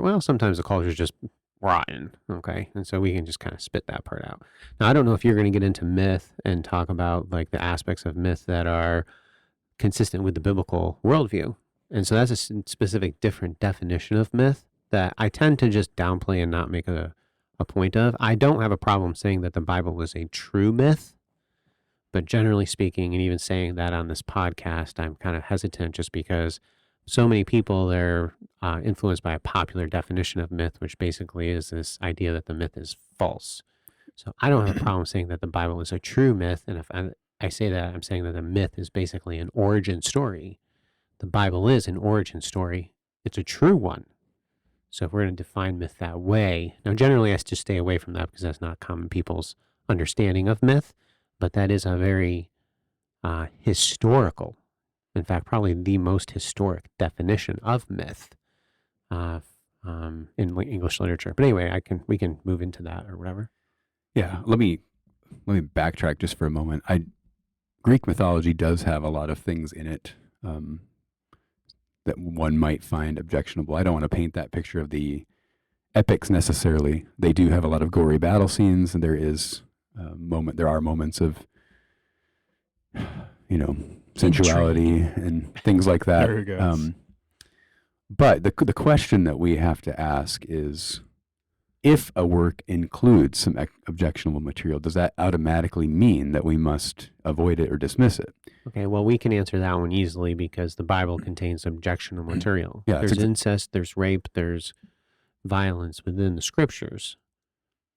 Well, sometimes the culture is just rotten, okay? And so we can just kind of spit that part out. Now, I don't know if you're going to get into myth and talk about like the aspects of myth that are consistent with the biblical worldview. And so that's a specific different definition of myth that I tend to just downplay and not make a point of. I don't have a problem saying that the Bible is a true myth. But generally speaking, and even saying that on this podcast, I'm kind of hesitant just because so many people are influenced by a popular definition of myth, which basically is this idea that the myth is false. So I don't have a problem saying that the Bible is a true myth. And if I say that, I'm saying that the myth is basically an origin story. The Bible is an origin story. It's a true one. So if we're going to define myth that way, now generally I just stay away from that because that's not common people's understanding of myth. But that is a very historical, in fact, probably the most historic definition of myth in English literature. But anyway, we can move into that or whatever. Yeah, let me backtrack just for a moment. Greek mythology does have a lot of things in it that one might find objectionable. I don't want to paint that picture of the epics necessarily. They do have a lot of gory battle scenes, and there are moments of sensuality and things like that. There it goes. But the question that we have to ask is, if a work includes some objectionable material, does that automatically mean that we must avoid it or dismiss it? Okay, well, we can answer that one easily because the Bible contains objectionable material. Yeah, there's incest, there's rape, there's violence within the scriptures.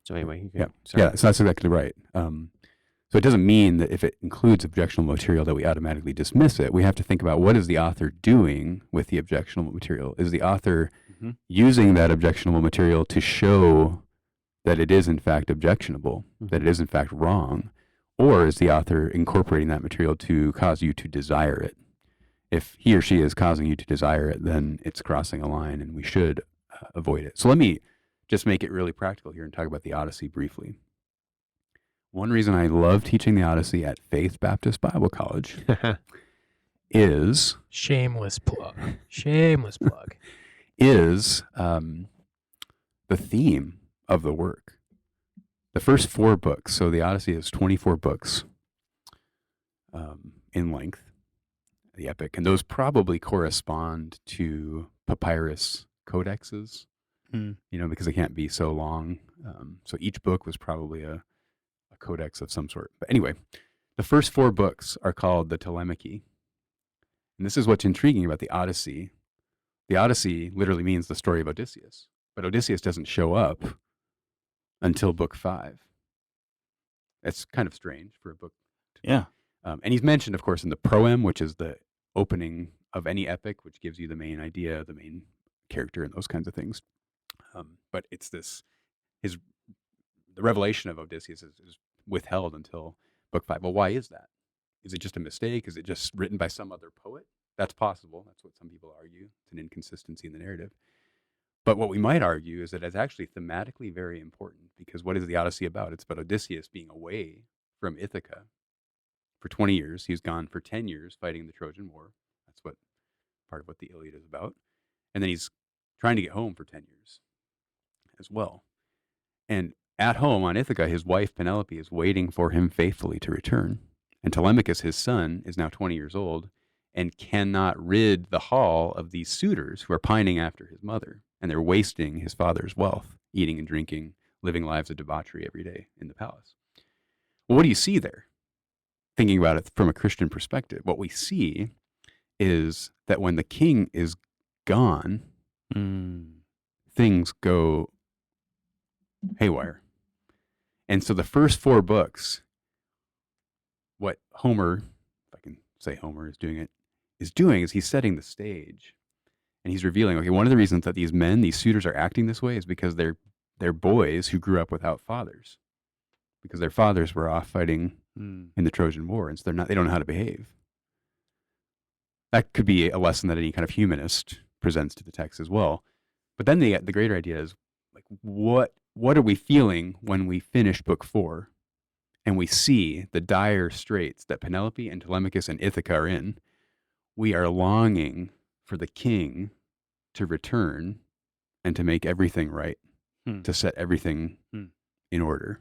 So anyway, so that's exactly right. So it doesn't mean that if it includes objectionable material that we automatically dismiss it. We have to think about, what is the author doing with the objectionable material? Is the author using that objectionable material to show that it is in fact objectionable, that it is in fact wrong? Or is the author incorporating that material to cause you to desire it? If he or she is causing you to desire it, then it's crossing a line and we should avoid it. So let me just make it really practical here and talk about the Odyssey briefly. One reason I love teaching the Odyssey at Faith Baptist Bible College is Shameless plug. Shameless plug. is the theme of the work. The first 4 books, so the Odyssey is 24 books in length, the epic, and those probably correspond to papyrus codexes, because they can't be so long. So each book was probably a codex of some sort. But anyway, the first 4 books are called the Telemachy. And this is what's intriguing about the Odyssey. The Odyssey literally means the story of Odysseus, but Odysseus doesn't show up until book 5. That's kind of strange for a book. Yeah. And he's mentioned, of course, in the proem, which is the opening of any epic, which gives you the main idea, the main character, and those kinds of things. But it's the revelation of Odysseus is withheld until book 5. Well, why is that? Is it just a mistake? Is it just written by some other poet? That's possible. That's what some people argue. It's an inconsistency in the narrative. But what we might argue is that it's actually thematically very important, because what is the Odyssey about? It's about Odysseus being away from Ithaca for 20 years. He's gone for 10 years fighting the Trojan War. That's what part of what the Iliad is about. And then he's trying to get home for 10 years as well. And at home on Ithaca, his wife Penelope is waiting for him faithfully to return. And Telemachus, his son, is now 20 years old and cannot rid the hall of these suitors who are pining after his mother. And they're wasting his father's wealth, eating and drinking, living lives of debauchery every day in the palace. Well, what do you see there? Thinking about it from a Christian perspective, what we see is that when the king is gone, things go haywire. And so the first 4 books, what Homer, if I can say Homer is doing is he's setting the stage. And he's revealing, okay, one of the reasons that these suitors are acting this way is because they're boys who grew up without fathers, because their fathers were off fighting in the Trojan War, and so they don't know how to behave. That could be a lesson that any kind of humanist presents to the text as well. But then the greater idea is, like, what are we feeling when we finish book 4 and we see the dire straits that Penelope and Telemachus and Ithaca are in? We are longing for the king to return and to make everything right, to set everything in order.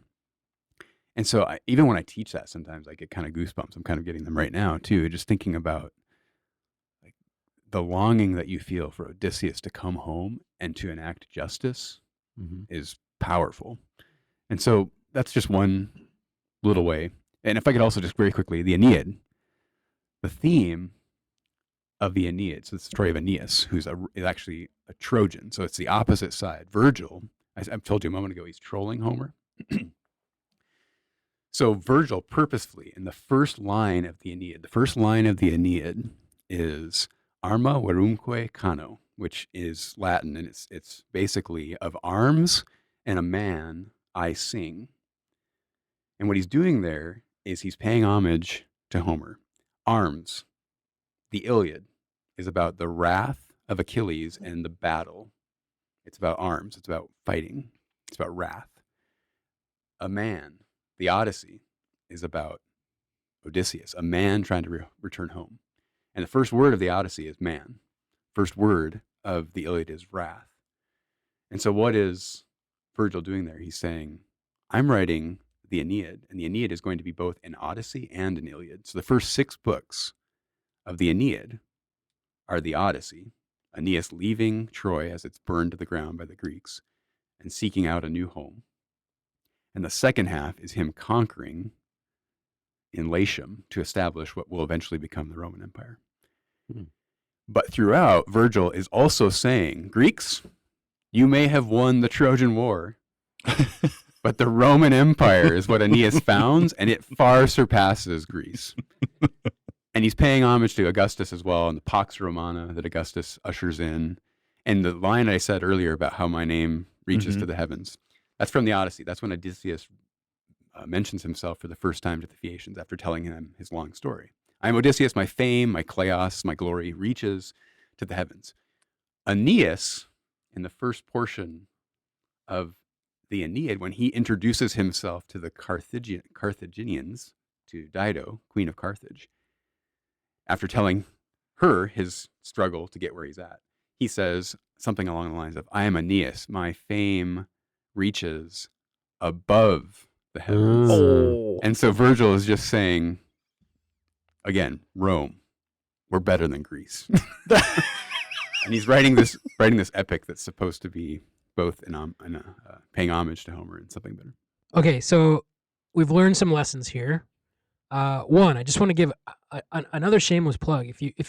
And so even when I teach that, sometimes I get kind of goosebumps. I'm kind of getting them right now too, just thinking about like the longing that you feel for Odysseus to come home and to enact justice is powerful. And so that's just one little way. And if I could also just very quickly, the Aeneid, the theme of the Aeneid, so it's the story of Aeneas, who's actually a Trojan. So it's the opposite side. Virgil, I've told you a moment ago, he's trolling Homer. So Virgil purposefully, in the first line of the Aeneid is Arma verumque cano, which is Latin, and it's basically of arms and a man I sing. And what he's doing there is he's paying homage to Homer. Arms. The Iliad is about the wrath of Achilles and the battle. It's about arms. It's about fighting. It's about wrath. A man, the Odyssey, is about Odysseus, a man trying to return home. And the first word of the Odyssey is man. First word of the Iliad is wrath. And so what is Virgil doing there? He's saying, I'm writing the Aeneid, and the Aeneid is going to be both an Odyssey and an Iliad. So the first 6 books of the Aeneid are the Odyssey, Aeneas leaving Troy as it's burned to the ground by the Greeks and seeking out a new home. And the second half is him conquering in Latium to establish what will eventually become the Roman Empire. But throughout, Virgil is also saying, Greeks, you may have won the Trojan War, but the Roman Empire is what Aeneas founds, and it far surpasses Greece. And he's paying homage to Augustus as well, and the Pax Romana that Augustus ushers in. And the line I said earlier about how my name reaches to the heavens, that's from the Odyssey. That's when Odysseus mentions himself for the first time to the Phaeacians after telling him his long story. I am Odysseus, my fame, my kleos, my glory reaches to the heavens. Aeneas, in the first portion of the Aeneid, when he introduces himself to the Carthaginians, to Dido, queen of Carthage, after telling her his struggle to get where he's at, he says something along the lines of, I am Aeneas, my fame reaches above the heavens. Oh. And so Virgil is just saying, again, Rome, we're better than Greece. And he's writing this epic that's supposed to be both paying homage to Homer and something better. Okay, so we've learned some lessons here. One, I just want to give another shameless plug. If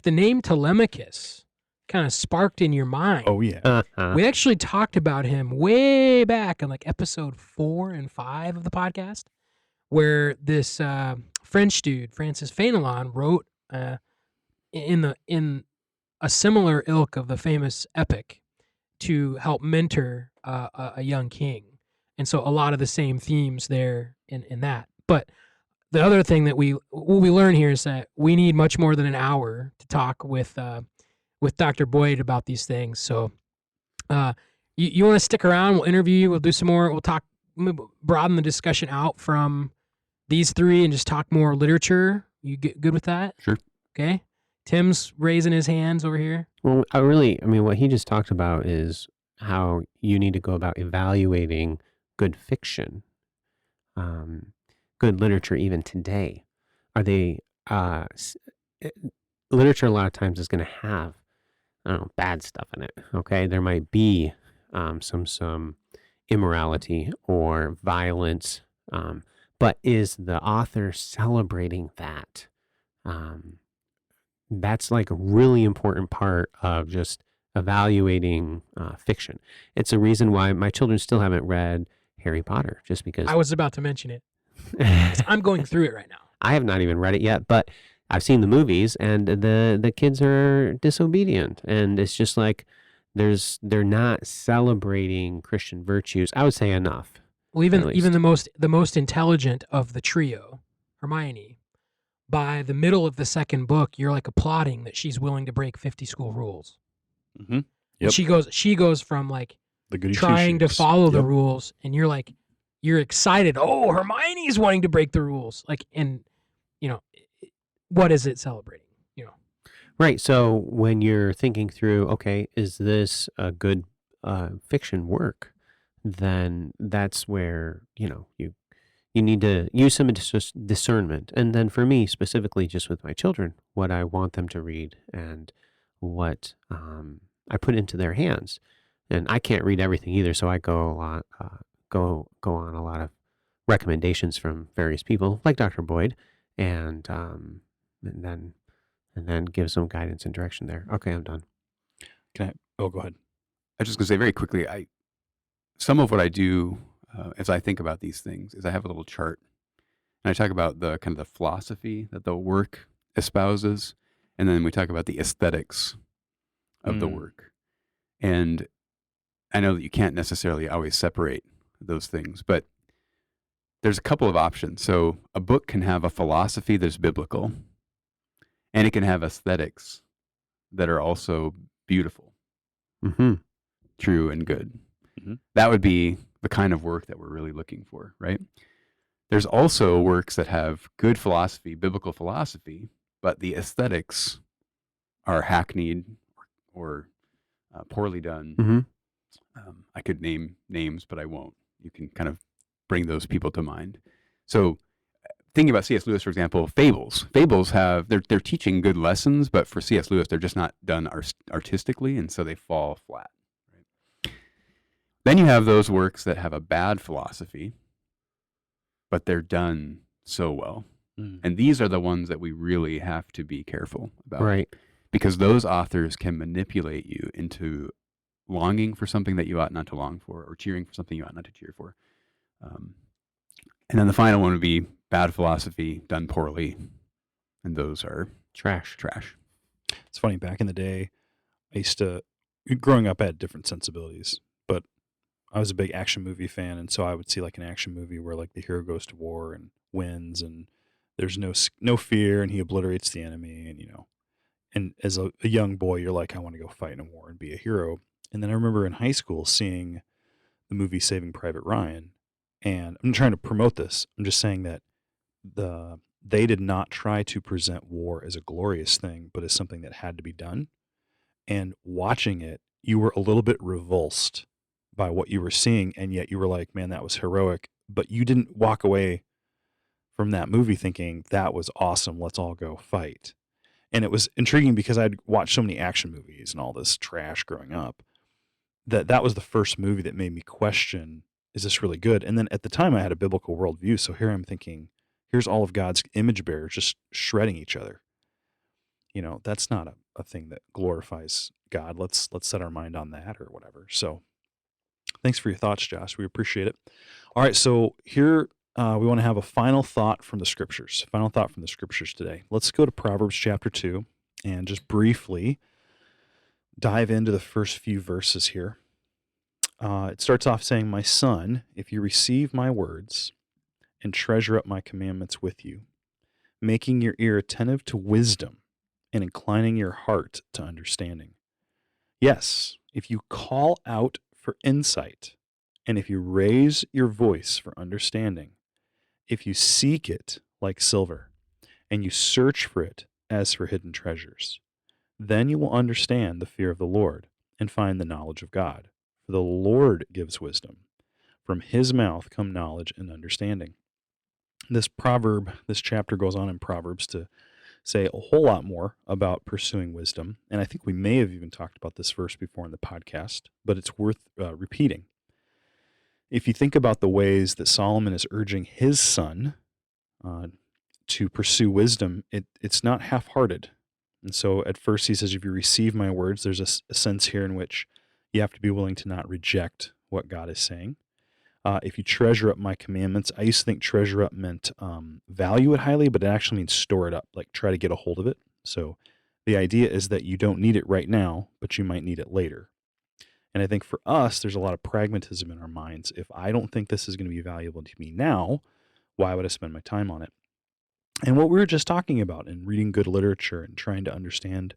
the name Telemachus kind of sparked in your mind, Oh yeah. we actually talked about him way back in like episode 4 and 5 of the podcast, where this French dude, Francis Fénelon, wrote in a similar ilk of the famous epic to help mentor a young king. And so a lot of the same themes there in that. But the other thing that what we learn here is that we need much more than an hour to talk with Dr. Boyd about these things. So you want to stick around, we'll interview you, we'll do some more, we'll talk, broaden the discussion out from these three and just talk more literature. You get good with that? Sure. Okay. Tim's raising his hands over here. Well, what he just talked about is how you need to go about evaluating good fiction, good literature even today. Are they, literature a lot of times is going to have, bad stuff in it, okay? There might be some immorality or violence, but is the author celebrating that? That's like a really important part of just evaluating fiction. It's a reason why my children still haven't read Harry Potter, just because I was about to mention it. 'Cause I'm going through it right now. I have not even read it yet, but I've seen the movies and the kids are disobedient, and it's just like they're not celebrating Christian virtues, I would say, enough. Well, at even least. the most intelligent of the trio, Hermione, by the middle of the second book, you're like applauding that she's willing to break 50 school rules. Mm-hmm. And Yep. she goes from like The goody trying to two-shoes. follow the Yep. rules, and you're excited. Oh, Hermione's wanting to break the rules. Like, and what is it celebrating? Right. So when you're thinking through, okay, is this a good fiction work? Then that's where, you need to use some discernment. And then for me, specifically just with my children, what I want them to read and what I put into their hands. And I can't read everything either, so I go a lot, go on a lot of recommendations from various people, like Dr. Boyd, and then give some guidance and direction there. Okay, I'm done. Oh, go ahead. I was just going to say very quickly, some of what I do as I think about these things is I have a little chart, and I talk about the kind of the philosophy that the work espouses, and then we talk about the aesthetics of the work. And I know that you can't necessarily always separate those things, but there's a couple of options. So a book can have a philosophy that's biblical, and it can have aesthetics that are also beautiful, Mm-hmm. true, and good. Mhm. That would be the kind of work that we're really looking for, right? There's also works that have good philosophy, biblical philosophy, but the aesthetics are hackneyed or poorly done. Mm-hmm. I could name names, but I won't. You can kind of bring those people to mind. So thinking about C.S. Lewis, for example, fables have, they're teaching good lessons, but for C.S. Lewis, they're just not done artistically, and so they fall flat. Right? Then you have those works that have a bad philosophy, but they're done so well. And these are the ones that we really have to be careful about. Right. Because those authors can manipulate you into longing for something that you ought not to long for, or cheering for something you ought not to cheer for. And then the final one would be bad philosophy done poorly, and those are Trash. It's funny, back in the day, I used to, growing up, I had different sensibilities, but I was a big action movie fan, and so I would see like an action movie where like the hero goes to war and wins, and there's no fear, and he obliterates the enemy, and and as a young boy, you're like, I want to go fight in a war and be a hero. And then I remember in high school seeing the movie Saving Private Ryan, and I'm trying to promote this. I'm just saying that they did not try to present war as a glorious thing, but as something that had to be done. And watching it, you were a little bit revulsed by what you were seeing, and yet you were like, man, that was heroic. But you didn't walk away from that movie thinking, that was awesome, let's all go fight. And it was intriguing because I'd watched so many action movies and all this trash growing up that was the first movie that made me question, is this really good? And then at the time I had a biblical worldview, so here I'm thinking, here's all of God's image bearers just shredding each other. That's not a thing that glorifies God. Let's set our mind on that or whatever. So thanks for your thoughts, Josh. We appreciate it. All right, so here we want to have a final thought from the scriptures. Final thought from the scriptures today. Let's go to Proverbs chapter 2 and just briefly dive into the first few verses here. It starts off saying, my son, if you receive my words and treasure up my commandments with you, making your ear attentive to wisdom and inclining your heart to understanding. Yes, if you call out for insight, and if you raise your voice for understanding, if you seek it like silver, and you search for it as for hidden treasures, then you will understand the fear of the Lord and find the knowledge of God. For the Lord gives wisdom. From his mouth come knowledge and understanding. This chapter goes on in Proverbs to say a whole lot more about pursuing wisdom. And I think we may have even talked about this verse before in the podcast, but it's worth repeating. If you think about the ways that Solomon is urging his son to pursue wisdom, it's not half-hearted. And so at first he says, if you receive my words, there's a sense here in which you have to be willing to not reject what God is saying. If you treasure up my commandments, I used to think treasure up meant value it highly, but it actually means store it up, like try to get a hold of it. So the idea is that you don't need it right now, but you might need it later. And I think for us, there's a lot of pragmatism in our minds. If I don't think this is going to be valuable to me now, why would I spend my time on it? And what we were just talking about in reading good literature and trying to understand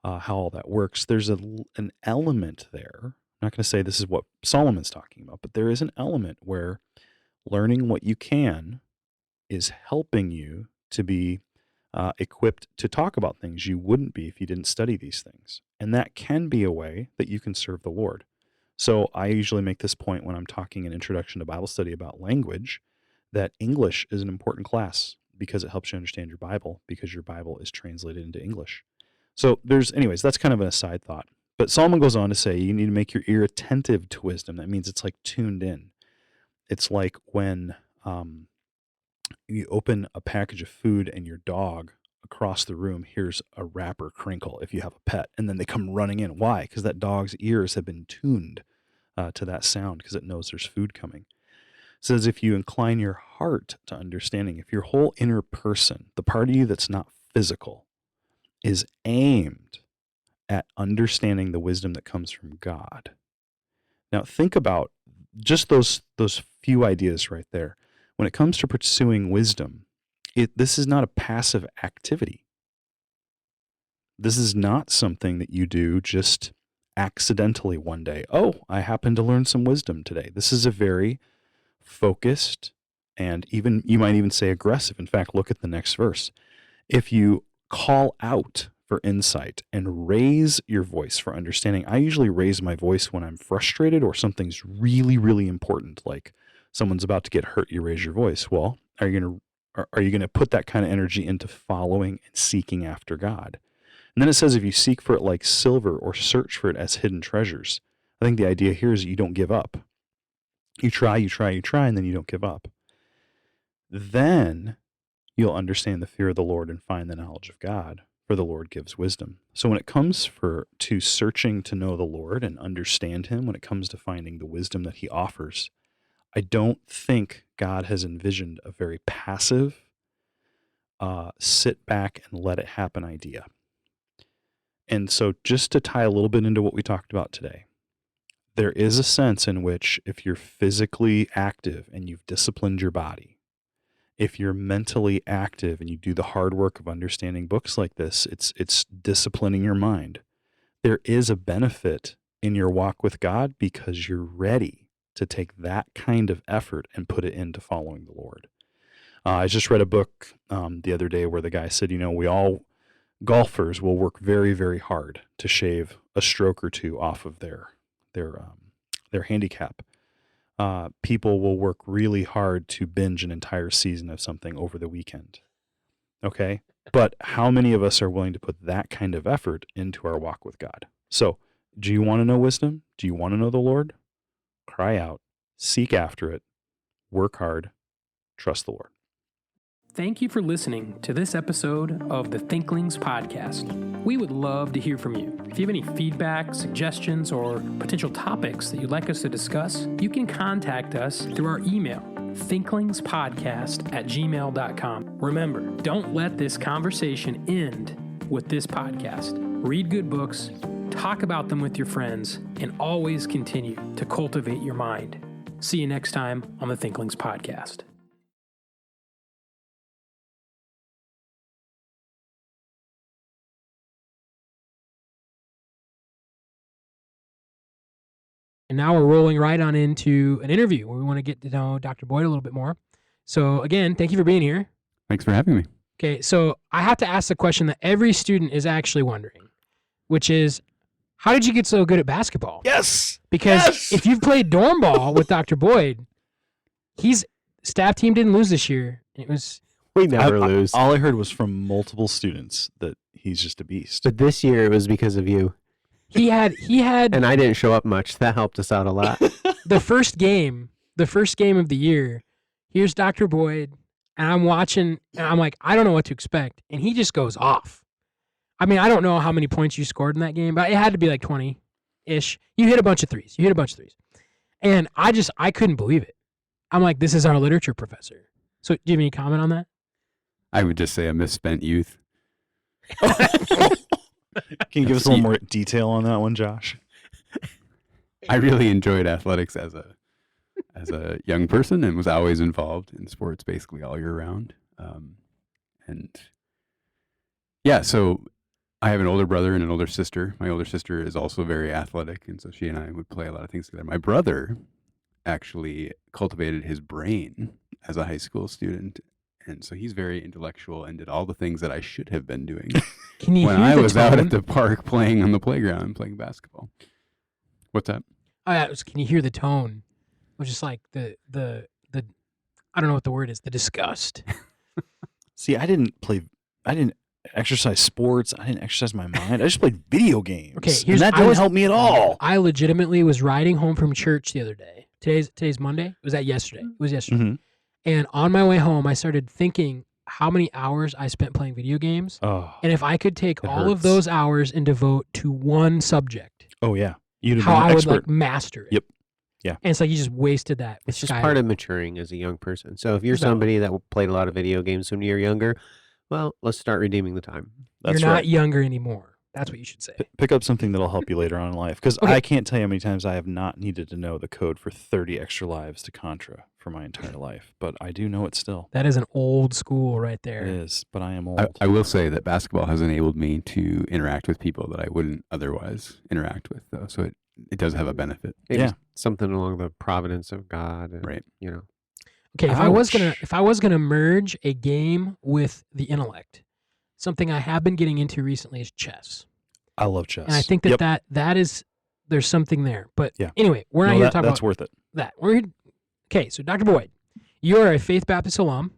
how all that works, there's an element there. I'm not going to say this is what Solomon's talking about, but there is an element where learning what you can is helping you to be equipped to talk about things you wouldn't be if you didn't study these things. And that can be a way that you can serve the Lord. So I usually make this point when I'm talking an introduction to Bible study about language, that English is an important class because it helps you understand your Bible, because your Bible is translated into English. So anyways, that's kind of an aside thought. But Solomon goes on to say, you need to make your ear attentive to wisdom. That means it's like tuned in. It's like when you open a package of food and your dog across the room hears a wrapper crinkle if you have a pet, and then they come running in. Why? Because that dog's ears have been tuned to that sound because it knows there's food coming. It says if you incline your heart to understanding, if your whole inner person, the part of you that's not physical, is aimed at understanding the wisdom that comes from God. Now think about just those few ideas right there. When it comes to pursuing wisdom, this is not a passive activity. This is not something that you do just accidentally one day. Oh, I happened to learn some wisdom today. This is a very focused and even, you might even say, aggressive. In fact, look at the next verse. If you call out for insight and raise your voice for understanding. I usually raise my voice when I'm frustrated or something's really, really important, like someone's about to get hurt, you raise your voice. Well, are you going to put that kind of energy into following and seeking after God? And then it says if you seek for it like silver or search for it as hidden treasures. I think the idea here is that you don't give up. You try, and then you don't give up. Then you'll understand the fear of the Lord and find the knowledge of God, for the Lord gives wisdom. So when it comes to searching to know the Lord and understand him, when it comes to finding the wisdom that he offers, I don't think God has envisioned a very passive, sit back and let it happen idea. And so just to tie a little bit into what we talked about today, there is a sense in which if you're physically active and you've disciplined your body, if you're mentally active and you do the hard work of understanding books like this, it's disciplining your mind. There is a benefit in your walk with God because you're ready to take that kind of effort and put it into following the Lord. I just read a book the other day where the guy said, we all golfers will work very, very hard to shave a stroke or two off of their handicap. People will work really hard to binge an entire season of something over the weekend. Okay? But how many of us are willing to put that kind of effort into our walk with God? So, do you want to know wisdom? Do you want to know the Lord? Cry out, seek after it, work hard, trust the Lord. Thank you for listening to this episode of the Thinklings Podcast. We would love to hear from you. If you have any feedback, suggestions, or potential topics that you'd like us to discuss, you can contact us through our email, thinklingspodcast@gmail.com. Remember, don't let this conversation end with this podcast. Read good books, talk about them with your friends, and always continue to cultivate your mind. See you next time on the Thinklings Podcast. And now we're rolling right on into an interview where we want to get to know Dr. Boyd a little bit more. So again, thank you for being here. Thanks for having me. Okay, so I have to ask the question that every student is actually wondering, which is, how did you get so good at basketball? Yes! Because if you've played dorm ball with Dr. Boyd, staff team didn't lose this year. We never lose. All I heard was from multiple students that he's just a beast. But this year it was because of you. He had And I didn't show up much. That helped us out a lot. the first game of the year. Here's Dr. Boyd, and I'm watching, and I'm like, I don't know what to expect, and he just goes off. I mean, I don't know how many points you scored in that game, but it had to be like 20-ish. You hit a bunch of threes. And I couldn't believe it. I'm like, this is our literature professor. So do you have any comment on that? I would just say a misspent youth. Can you give us a little more detail on that one, Josh? I really enjoyed athletics as a young person and was always involved in sports basically all year round. So I have an older brother and an older sister. My older sister is also very athletic, and so she and I would play a lot of things together. My brother actually cultivated his brain as a high school student, and so he's very intellectual and did all the things that I should have been doing when I was out at the park playing on the playground and playing basketball. What's that? Oh yeah, can you hear the tone? It was just like the I don't know what the word is, the disgust. See, I didn't exercise sports. I didn't exercise my mind. I just played video games. Okay, and that didn't help me at all. I legitimately was riding home from church the other day. Today's Monday? Was that yesterday? It was yesterday. Mhm. And on my way home, I started thinking how many hours I spent playing video games. Oh, And if I could take It all of hurts. those hours and devote to one subject, oh yeah. You'd have how been I an would expert. master it. Yep. Yeah. And it's like you just wasted that. With It's just Skyrim. part of maturing as a young person. So if you're Exactly. somebody that played a lot of video games when you were younger, well, let's start redeeming the time. That's You're not right. younger anymore. That's what you should say. Pick up something that'll help you later on in life. Because Okay. I can't tell you how many times I have not needed to know the code for 30 extra lives to Contra for my entire life. But I do know it still. That is an old school right It there. is. But I am old. I will say that basketball has enabled me to interact with people that I wouldn't otherwise interact with, though. So it does have a benefit. Maybe Yeah. something along the providence of God. And, Right. You know. Okay, if Ouch. I was gonna merge a game with the intellect, something I have been getting into recently is chess. I love chess. And I think Yep. that is there's something there. But Yeah. anyway, we're not No, here to talk that's about worth it. that. Okay, so Dr. Boyd, you are a Faith Baptist alum,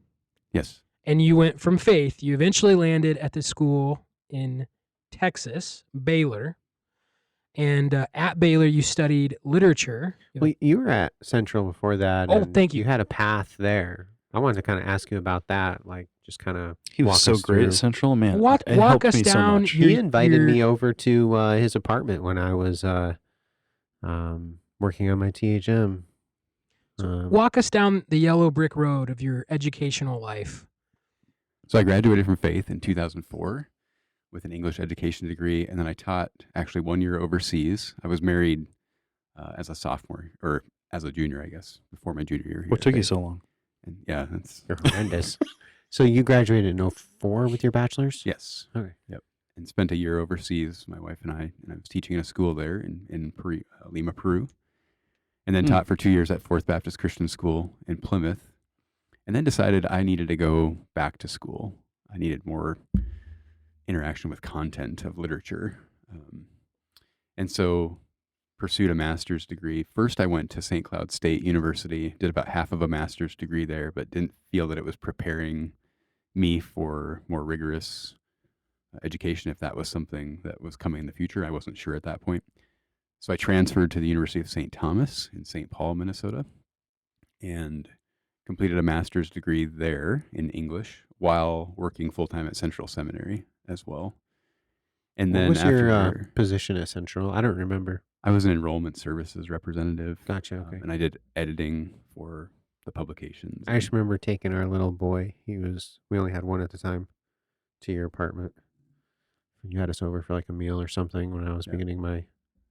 Yes. and you went from Faith. You eventually landed at this school in Texas, Baylor, and at Baylor you studied literature. Well, you were at Central before that. Oh, and thank you. You had a path there. I wanted to kind of ask you about that, like just kind of He was walk so us great through. at Central, man. Walk it helped us me so down much. He invited your- me over to his apartment when I was working on my THM. Walk us down the yellow brick road of your educational life. So I graduated from Faith in 2004 with an English education degree, and then I taught actually 1 year overseas. I was married as a sophomore, or as a junior, I guess, before my junior year. here What at took you Faith. so long? And Yeah, that's You're horrendous. So you graduated in 04 with your bachelor's? yes. Okay. Yep. And spent a year overseas, my wife and I was teaching in a school there in Peru, Lima, Peru, and then taught for 2 years at Fourth Baptist Christian School in Plymouth, and then decided I needed to go back to school. I needed more interaction with content of literature, and so pursued a master's degree. First, I went to St. Cloud State University, did about half of a master's degree there, but didn't feel that it was preparing me for more rigorous education, if that was something that was coming in the future. I wasn't sure at that point. So I transferred to the University of St. Thomas in St. Paul, Minnesota, and completed a master's degree there in English while working full-time at Central Seminary as well. And What then was your after position at Central? I don't remember. I was an enrollment services representative. Gotcha. Okay. And I did editing for the publications. I just remember taking our little boy. We only had one at the time, to your apartment. You had us over for like a meal or something when I was beginning my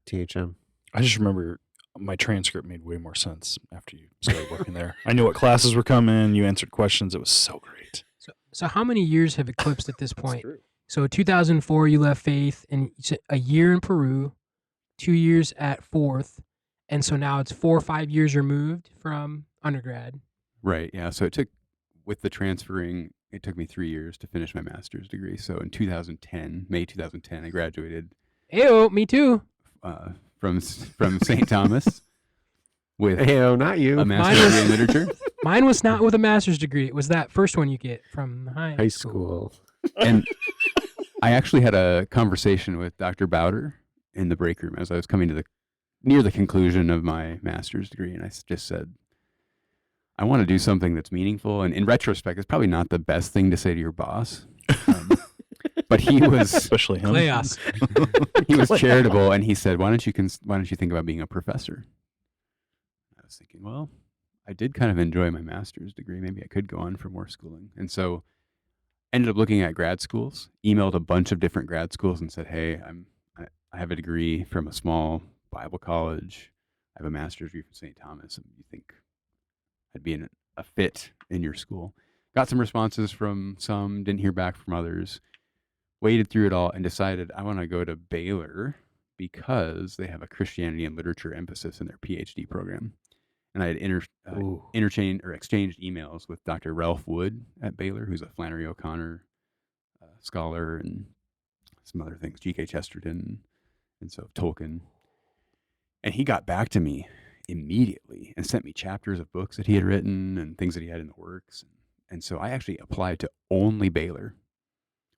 THM. I just remember my transcript made way more sense after you started working there. I knew what classes were coming. You answered questions. It was so great. So how many years have eclipsed at this point? True. So 2004, you left Faith, and you said a year in Peru, 2 years at Fourth, and so now it's 4 or 5 years removed from undergrad. Right. Yeah. So it took, with the transferring, it took me 3 years to finish my master's degree. So in 2010, May 2010, I graduated Ew, me too. from St. Thomas with Hey, not you. a master's degree in literature. Mine was not with a master's degree. It was that first one you get from high school. And I actually had a conversation with Dr. Bowder in the break room as I was coming to near the conclusion of my master's degree. And I just said, I want to do something that's meaningful. And in retrospect, it's probably not the best thing to say to your boss. But he was, Especially him. Chaos. he was charitable, and he said, why don't you think about being a professor? I was thinking, well, I did kind of enjoy my master's degree. Maybe I could go on for more schooling. And so ended up looking at grad schools, emailed a bunch of different grad schools and said, hey, I have a degree from a small Bible college. I have a master's degree from St. Thomas. And you think I'd be a fit in your school? Got some responses from some, didn't hear back from others. Waded through it all and decided I want to go to Baylor because they have a Christianity and literature emphasis in their PhD program. And I had exchanged emails with Dr. Ralph Wood at Baylor, who's a Flannery O'Connor scholar, and some other things, G.K. Chesterton, and so Tolkien. And he got back to me immediately and sent me chapters of books that he had written and things that he had in the works. And so I actually applied to only Baylor,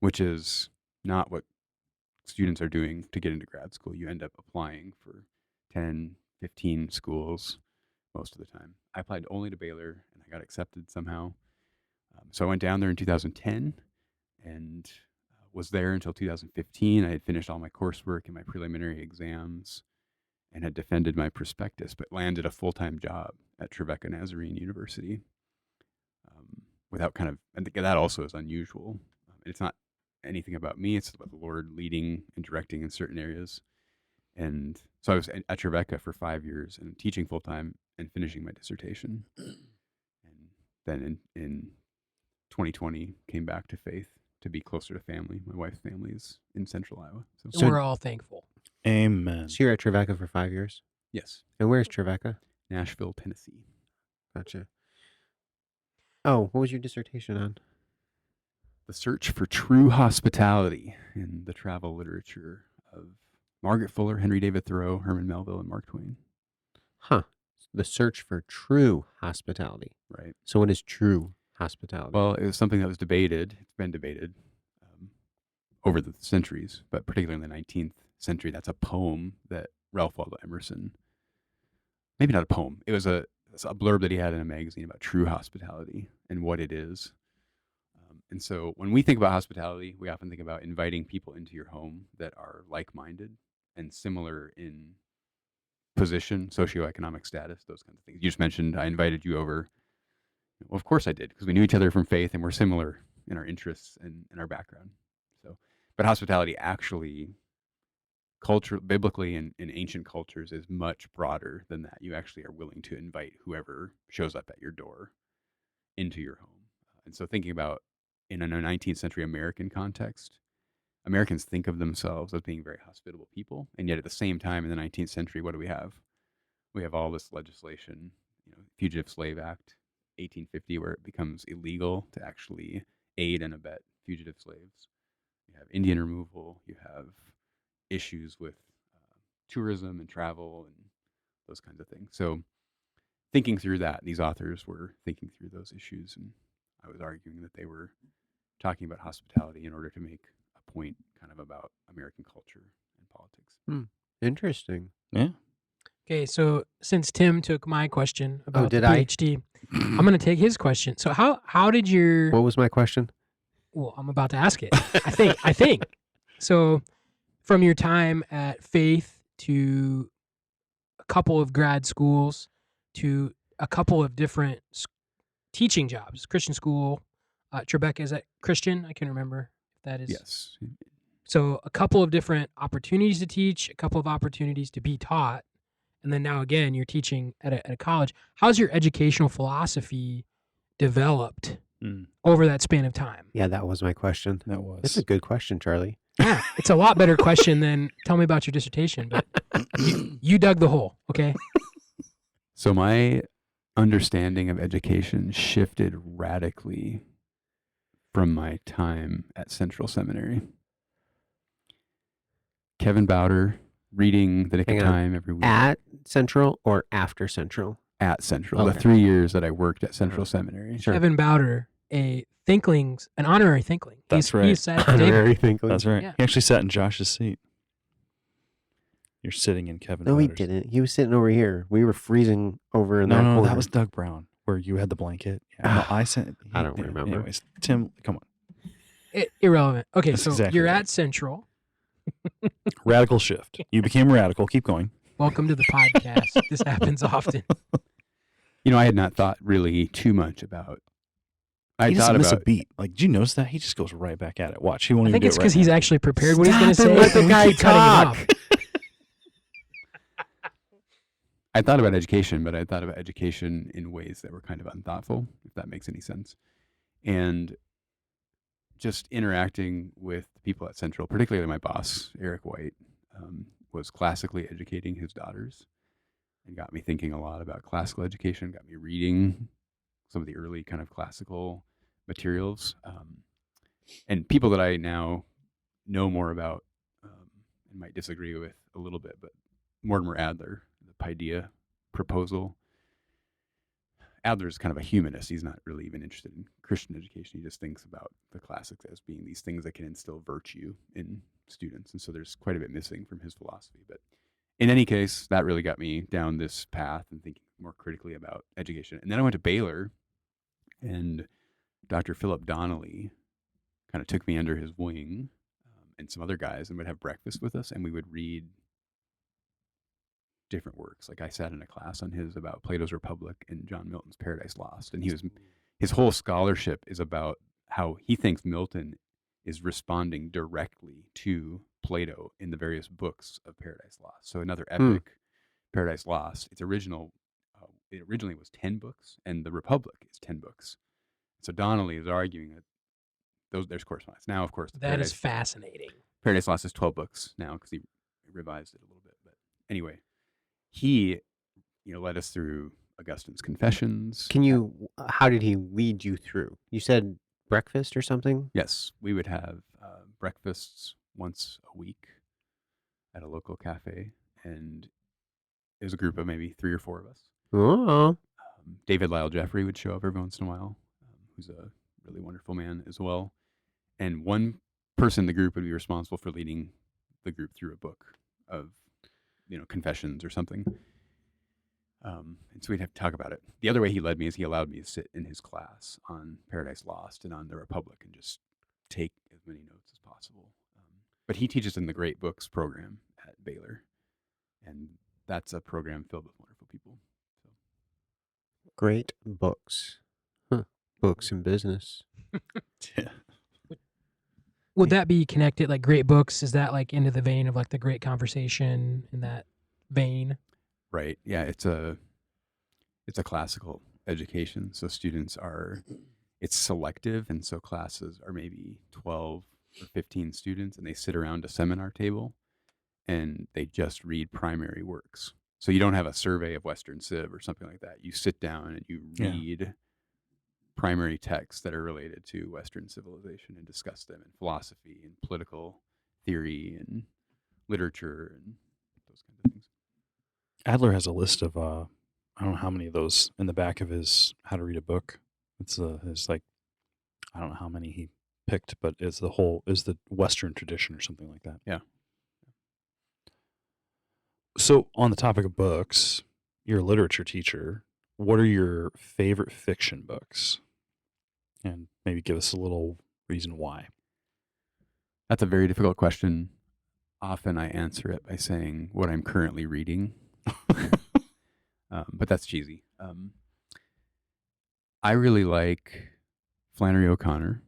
which is not what students are doing to get into grad school. You end up applying for 10, 15 schools most of the time. I applied only to Baylor, and I got accepted somehow. So I went down there in 2010 and was there until 2015. I had finished all my coursework and my preliminary exams and had defended my prospectus, but landed a full-time job at Trevecca Nazarene University without and that also is unusual. It's not anything about me. It's about the Lord leading and directing in certain areas. And so I was at Trevecca for 5 years and teaching full-time and finishing my dissertation. And then in 2020, came back to Faith to be closer to family. My wife's family is in central Iowa. So we're all thankful. Amen. So you're at Trevecca for 5 years? Yes. And where's Trevecca? Nashville, Tennessee. Gotcha. Oh, what was your dissertation on? The search for true hospitality in the travel literature of Margaret Fuller, Henry David Thoreau, Herman Melville, and Mark Twain. Huh. The search for true hospitality. Right. So what is true hospitality? Well, it was something that was debated. It's been debated over the centuries, but particularly in the 19th century. That's a poem that Ralph Waldo Emerson, maybe not a poem, it was a blurb that he had in a magazine about true hospitality and what it is. And so when we think about hospitality, we often think about inviting people into your home that are like-minded and similar in position, socioeconomic status, those kinds of things. You just mentioned I invited you over. Well, of course I did, because we knew each other from Faith and we're similar in our interests and in our background. So, but hospitality actually, biblically and in ancient cultures, is much broader than that. You actually are willing to invite whoever shows up at your door into your home. And so thinking about in a 19th century American context, Americans think of themselves as being very hospitable people, and yet at the same time in the 19th century, what do we have? We have all this legislation, Fugitive Slave Act, 1850, where it becomes illegal to actually aid and abet fugitive slaves. You have Indian removal. You have issues with tourism and travel and those kinds of things. So thinking through that, these authors were thinking through those issues, and I was arguing that they were talking about hospitality in order to make a point kind of about American culture and politics. Interesting. Yeah. Okay, so since Tim took my question about did the I? PhD, I'm going to take his question. So how did your What was my question? Well, I'm about to ask it. I think. So from your time at Faith to a couple of grad schools to a couple of different teaching jobs, Christian school, Tribeca, is that Christian? I can't remember if that is. Yes. So a couple of different opportunities to teach, a couple of opportunities to be taught. And then now again, you're teaching at a college. How's your educational philosophy developed over that span of time? Yeah, that was my question. That was. It's a good question, Charlie. Yeah, it's a lot better question than tell me about your dissertation, but you dug the hole, okay? So my understanding of education shifted radically from my time at Central Seminary. Kevin Bowder, reading The Nick of Hang on. Time every week. At Central or after Central? At Central. Okay. The 3 years that I worked at Central Seminary. Sure. Kevin Bowder, an honorary Thinkling. That's right. He's sat at the table. Honorary Thinkling. That's right. Yeah. He actually sat in Josh's seat. You're sitting in Kevin. No, he Bowder's. didn't. He was sitting over here. We were freezing over in No, that no, corner. that was Doug Brown, where you had the blanket. Yeah, no, I sent. I don't remember. Anyways, Tim, come on. Irrelevant. Okay, That's so exactly you're right. at Central. Radical shift. You became radical. Keep going. Welcome to the podcast. This happens often. I had not thought really too much about. I He thought doesn't miss a about beat. Like, did you notice that? He just goes right back at it. Watch. He won't I even think do it's it right because he's now. actually prepared what he's going to Stop say. and let the and we guy keep cutting it talk. off. I thought about education, but I thought about education in ways that were kind of unthoughtful, if that makes any sense. And just interacting with the people at Central, particularly my boss, Eric White, was classically educating his daughters and got me thinking a lot about classical education, got me reading some of the early kind of classical materials. And people that I now know more about and might disagree with a little bit, but Mortimer Adler, the Paideia proposal. Adler's kind of a humanist. He's not really even interested in Christian education. He just thinks about the classics as being these things that can instill virtue in students. And so there's quite a bit missing from his philosophy. But in any case, that really got me down this path and thinking more critically about education. And then I went to Baylor, and Dr. Philip Donnelly kind of took me under his wing, and some other guys, and would have breakfast with us, and we would read different works. Like I sat in a class on his about Plato's Republic and John Milton's Paradise Lost, and his whole scholarship is about how he thinks Milton is responding directly to Plato in the various books of Paradise Lost. So another epic, Paradise Lost. It originally was 10 books, and the Republic is 10 books. So Donnelly is arguing that there's correspondence. Now, of course, That is fascinating. Paradise Lost is 12 books now because he revised it a little bit. But anyway, he, led us through Augustine's Confessions. How did he lead you through? You said breakfast or something? Yes, we would have breakfasts once a week at a local cafe, and it was a group of maybe 3 or 4 of us. Oh. David Lyle Jeffrey would show up every once in a while, who's a really wonderful man as well. And one person in the group would be responsible for leading the group through a book of, Confessions or something. And so we'd have to talk about it. The other way he led me is he allowed me to sit in his class on Paradise Lost and on the Republic and just take as many notes as possible. But he teaches in the Great Books program at Baylor, and that's a program filled with wonderful people. So. Great books. Huh. Books and business. Yeah. Would that be connected, like great books? Is that like into the vein of like the Great Conversation in that vein? Right. Yeah, it's a classical education. So students it's selective. And so classes are maybe 12 or 15 students, and they sit around a seminar table and they just read primary works. So you don't have a survey of Western Civ or something like that. You sit down and you read primary texts that are related to Western civilization and discuss them in philosophy and political theory and literature and those kinds of things. Adler has a list of I don't know how many of those in the back of his How to Read a Book. It's like I don't know how many he picked, but it's the Western tradition or something like that. Yeah. So on the topic of books, you're a literature teacher. What are your favorite fiction books? And maybe give us a little reason why. That's a very difficult question. Often I answer it by saying what I'm currently reading. But that's cheesy. I really like Flannery O'Connor,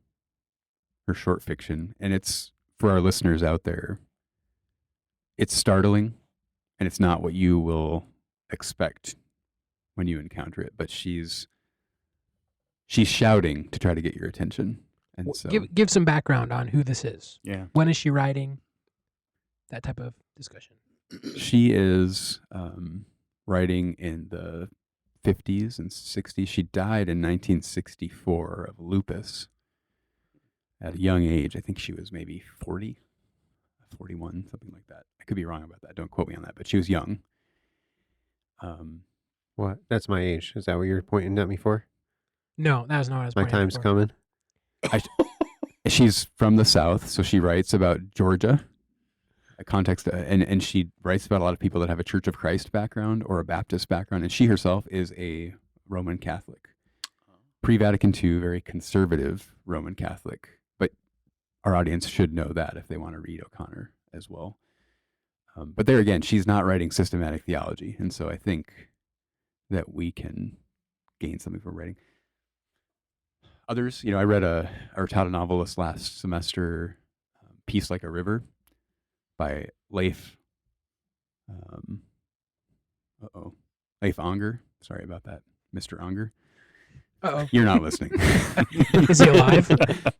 her short fiction. And it's, for our listeners out there, it's startling and it's not what you will expect when you encounter it. But she's shouting to try to get your attention. And so Give some background on who this is. Yeah. When is she writing? That type of discussion. she is writing in the 50s and 60s. She died in 1964 of lupus at a young age. I think she was maybe 40, 41, something like that. I could be wrong about that. Don't quote me on that, but she was young. What? That's my age. Is that what you're pointing at me for? No, that was not what I was My pointing at time's for. coming. She's from the South, so she writes about Georgia, a context, and she writes about a lot of people that have a Church of Christ background or a Baptist background, and she herself is a Roman Catholic. Pre-Vatican II, very conservative Roman Catholic, but our audience should know that if they want to read O'Connor as well. But there again, she's not writing systematic theology, and so I think that we can gain something from writing. Others, I read or taught a novel this last semester, Peace Like a River, by Leif Unger. Sorry about that, Mr. Unger. Uh-oh. You're not listening. Is he alive?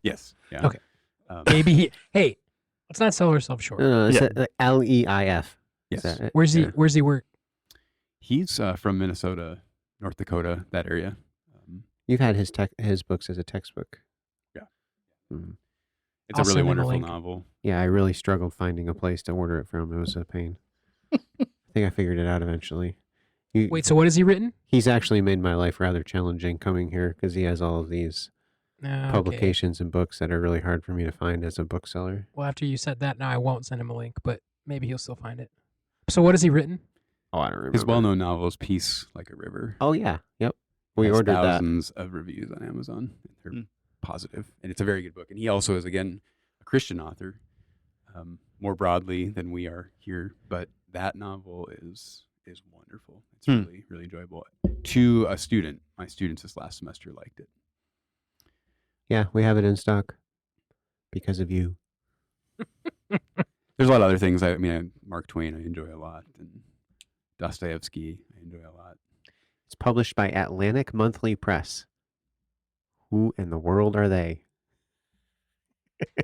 Yes. Yeah. Okay. Maybe hey, let's not sell ourselves short. No, it's Yeah. Leif. Yes. Is that it? Where's he? Yeah. Where's he work? He's from Minnesota, North Dakota, that area. You've had his books as a textbook. Yeah. Mm. It's I'll a really send him a wonderful link. novel. Yeah, I really struggled finding a place to order it from. It was a pain. I think I figured it out eventually. Wait, so what has he written? He's actually made my life rather challenging coming here because he has all of these Okay. publications and books that are really hard for me to find as a bookseller. Well, after you said that, now I won't send him a link, but maybe he'll still find it. So what has he written? Oh, I don't remember. His well-known novel is Peace Like a River. Oh, yeah. Yep. We Has ordered that. thousands of reviews on Amazon. They're positive, and it's a very good book. And he also is, again, a Christian author, more broadly than we are here. But that novel is wonderful. It's really, really enjoyable. To a student, my students this last semester liked it. Yeah, we have it in stock because of you. There's a lot of other things. Mark Twain I enjoy a lot, and Dostoevsky I enjoy a lot. It's published by Atlantic Monthly Press. Who in the world are they?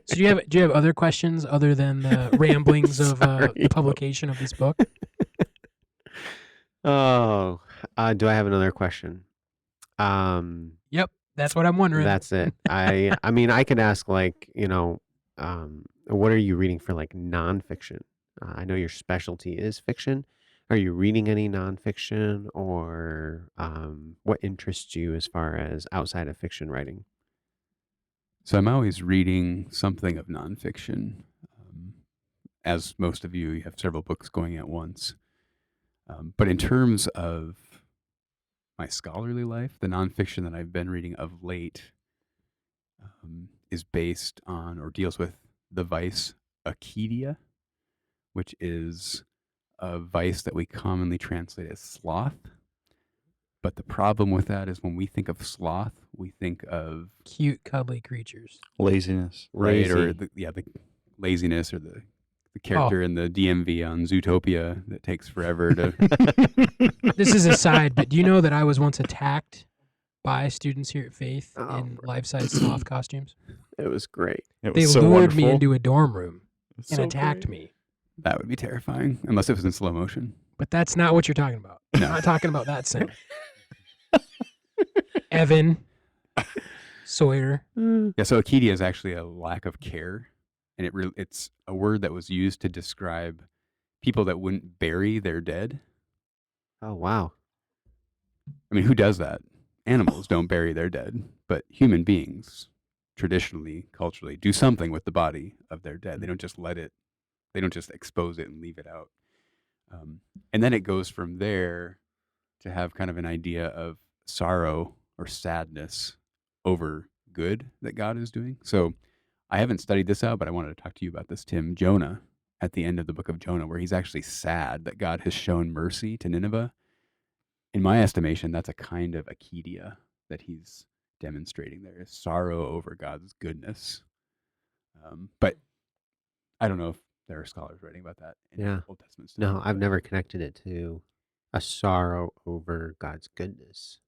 So do you have other questions other than the ramblings of Sorry. the publication of this book? Oh, do I have another question? Yep, that's what I'm wondering. That's it. I mean, I could ask what are you reading for nonfiction? I know your specialty is fiction. Are you reading any nonfiction, or what interests you as far as outside of fiction writing? So I'm always reading something of nonfiction. As most of you have several books going at once. But in terms of my scholarly life, the nonfiction that I've been reading of late is based on or deals with the vice acedia, which is a vice that we commonly translate as sloth. But the problem with that is when we think of sloth, we think of Cute, cuddly creatures. Laziness. right or Lazy. the laziness or the character in the DMV on Zootopia that takes forever to. This is a side, but do you know that I was once attacked by students here at Faith Oh, in life-size sloth costumes. It was great. It They was so lured me wonderful. into a dorm room It was and so attacked great. me. That would be terrifying, unless it was in slow motion. But that's not what you're talking about. No. I'm not talking about that scene. Evan, Sawyer. Yeah, so akidia is actually a lack of care, and it's a word that was used to describe people that wouldn't bury their dead. Oh, wow. I mean, who does that? Animals don't bury their dead, but human beings, traditionally, culturally, do something with the body of their dead. They don't just they don't just expose it and leave it out. And then it goes from there to have kind of an idea of sorrow or sadness over good that God is doing. So I haven't studied this out, but I wanted to talk to you about this, Tim. Jonah, at the end of the book of Jonah, where he's actually sad that God has shown mercy to Nineveh. In my estimation, that's a kind of akidia that he's demonstrating there, is sorrow over God's goodness. But I don't know if there are scholars writing about that in Yeah. the Old Testament stuff. No, I've but- never connected it to a sorrow over God's goodness.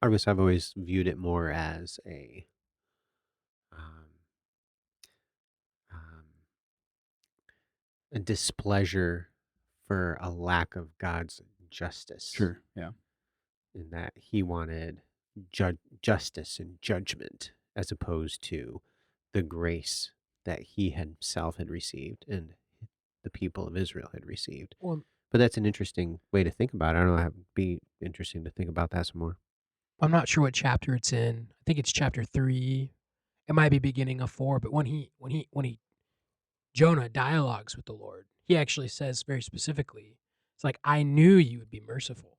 I guess I've always viewed it more as a displeasure for a lack of God's justice. Sure, yeah. In that he wanted justice and judgment as opposed to the grace that he himself had received and the people of Israel had received. Well, But that's an interesting way to think about it. I don't know. It'd be interesting to think about that some more. I'm not sure what chapter it's in. I think it's chapter 3. It might be beginning of 4. But when Jonah dialogues with the Lord, he actually says very specifically, it's like, I knew you would be merciful.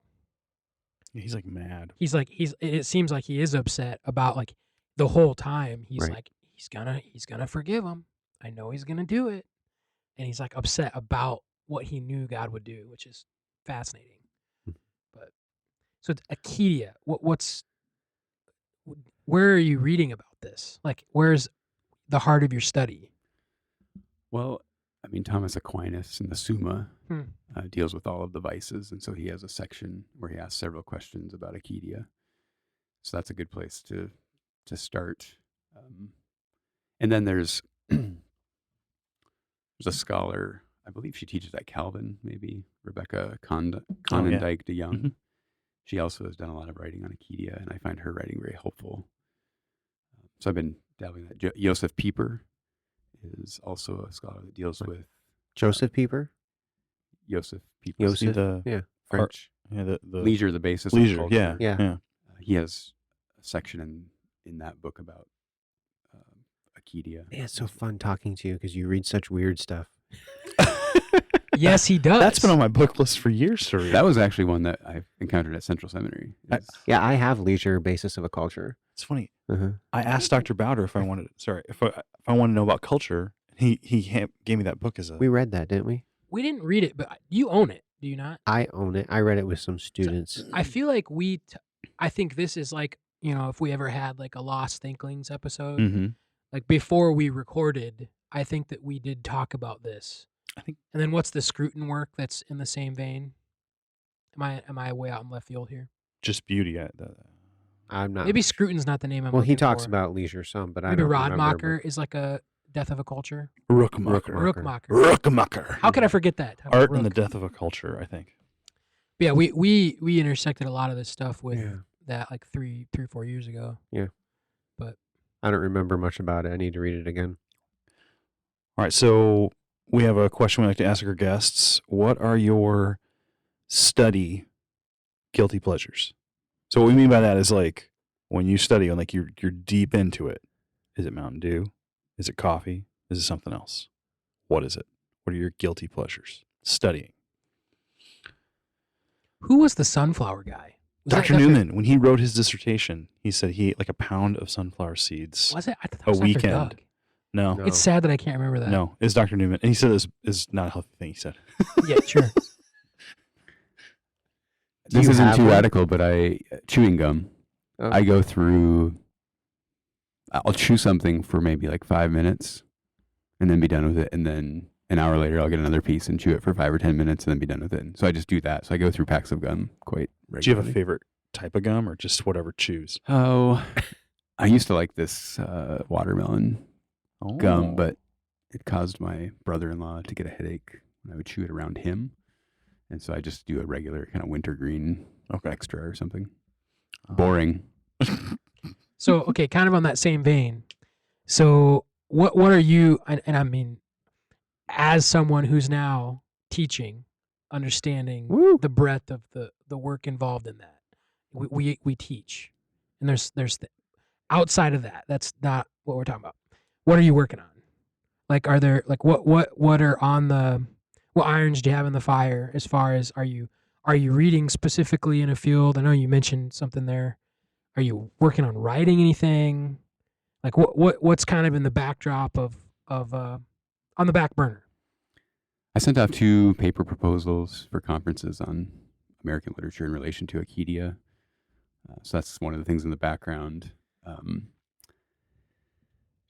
He's like mad. He's like, it seems like he is upset about like the whole time. He's Right. like, he's gonna forgive him. I know he's gonna do it. And he's like upset about what he knew God would do, which is fascinating. Hmm. But so it's akidia. Where are you reading about this? Like, where's the heart of your study? Well, I mean, Thomas Aquinas in the Summa Hmm. deals with all of the vices, and so he has a section where he asks several questions about akidia. So that's a good place to start. And then there's a scholar, I believe she teaches at Calvin, maybe Rebecca Conendijk de Young. Mhm. She also has done a lot of writing on akidia, and I find her writing very helpful. So I've been dabbling in that. Joseph Pieper is also a scholar that deals with Joseph Pieper? Joseph Pieper. Joseph? the Yeah. French. the Leisure, the basis leisure. of Yeah, culture. Yeah. He has a section in that book about akidia. Man, it's so fun talking to you because you read such weird stuff. Yes, he does. That's been on my book list for years to read. That was actually one that I encountered at Central Seminary. Yeah, I have leisure basis of a culture. It's funny. Uh-huh. I asked Dr. Bowder if I wanted. If I wanted to know about culture. He gave me that book as a. We read that, didn't we? We didn't read it, but you own it. Do you not? I own it. I read it with some students. I feel like I think this is like, if we ever had like a Lost Thinklings episode, Mhm. like before we recorded, I think that we did talk about this. I think. And then what's the Scruton work that's in the same vein? Am I way out in left field here? Just beauty. I'm not. Maybe Scruton's not the name I'm Well, he looking talks for. about leisure some, but I Maybe don't remember. Rodmacher is like a Death of a Culture. Rookmacher. Rookmacher. Rookmacher. How could I forget that? How about Art and the Rook? Death of a Culture, I think. But yeah, we intersected a lot of this stuff with Yeah. that like 3 or 4 years ago. I don't remember much about it. I need to read it again. All right, so we have a question we like to ask our guests. What are your study guilty pleasures? So what we mean by that is like when you study and like you're deep into it. Is it Mountain Dew? Is it coffee? Is it something else? What is it? What are your guilty pleasures? Studying. Who was the sunflower guy? Was that Dr. Newman, when he wrote his dissertation, he said he ate like a pound of sunflower seeds. Was it? I thought that A was Dr. weekend. Doug. No, No. It's sad that I can't remember that. no, it's Dr. Newman. And he said this is not a healthy thing, he said. Yeah, sure. Do This you isn't have too one? radical, but chewing gum. Oh. I go through. I'll chew something for maybe like 5 minutes, and then be done with it. And then an hour later, I'll get another piece and chew it for 5 or 10 minutes, and then be done with it. So I just do that. So I go through packs of gum quite Do you have regularly. a favorite type of gum or just whatever chews? Oh, I used to like this watermelon gum, but it caused my brother-in-law to get a headache when I would chew it around him. And so I just do a regular kind of wintergreen extra or something. Boring. So, okay, kind of on that same vein. So, what are you? And I mean, as someone who's now teaching, understanding Woo. the breadth of the work involved in that, we teach, and there's outside of that. That's not what we're talking about. What are you working on? Like, are there like what are on the what irons do you have in the fire? As far as are you reading specifically in a field? I know you mentioned something there. Are you working on writing anything? Like what's kind of in the backdrop of on the back burner? I sent off 2 paper proposals for conferences on American literature in relation to Acadia. So that's one of the things in the background.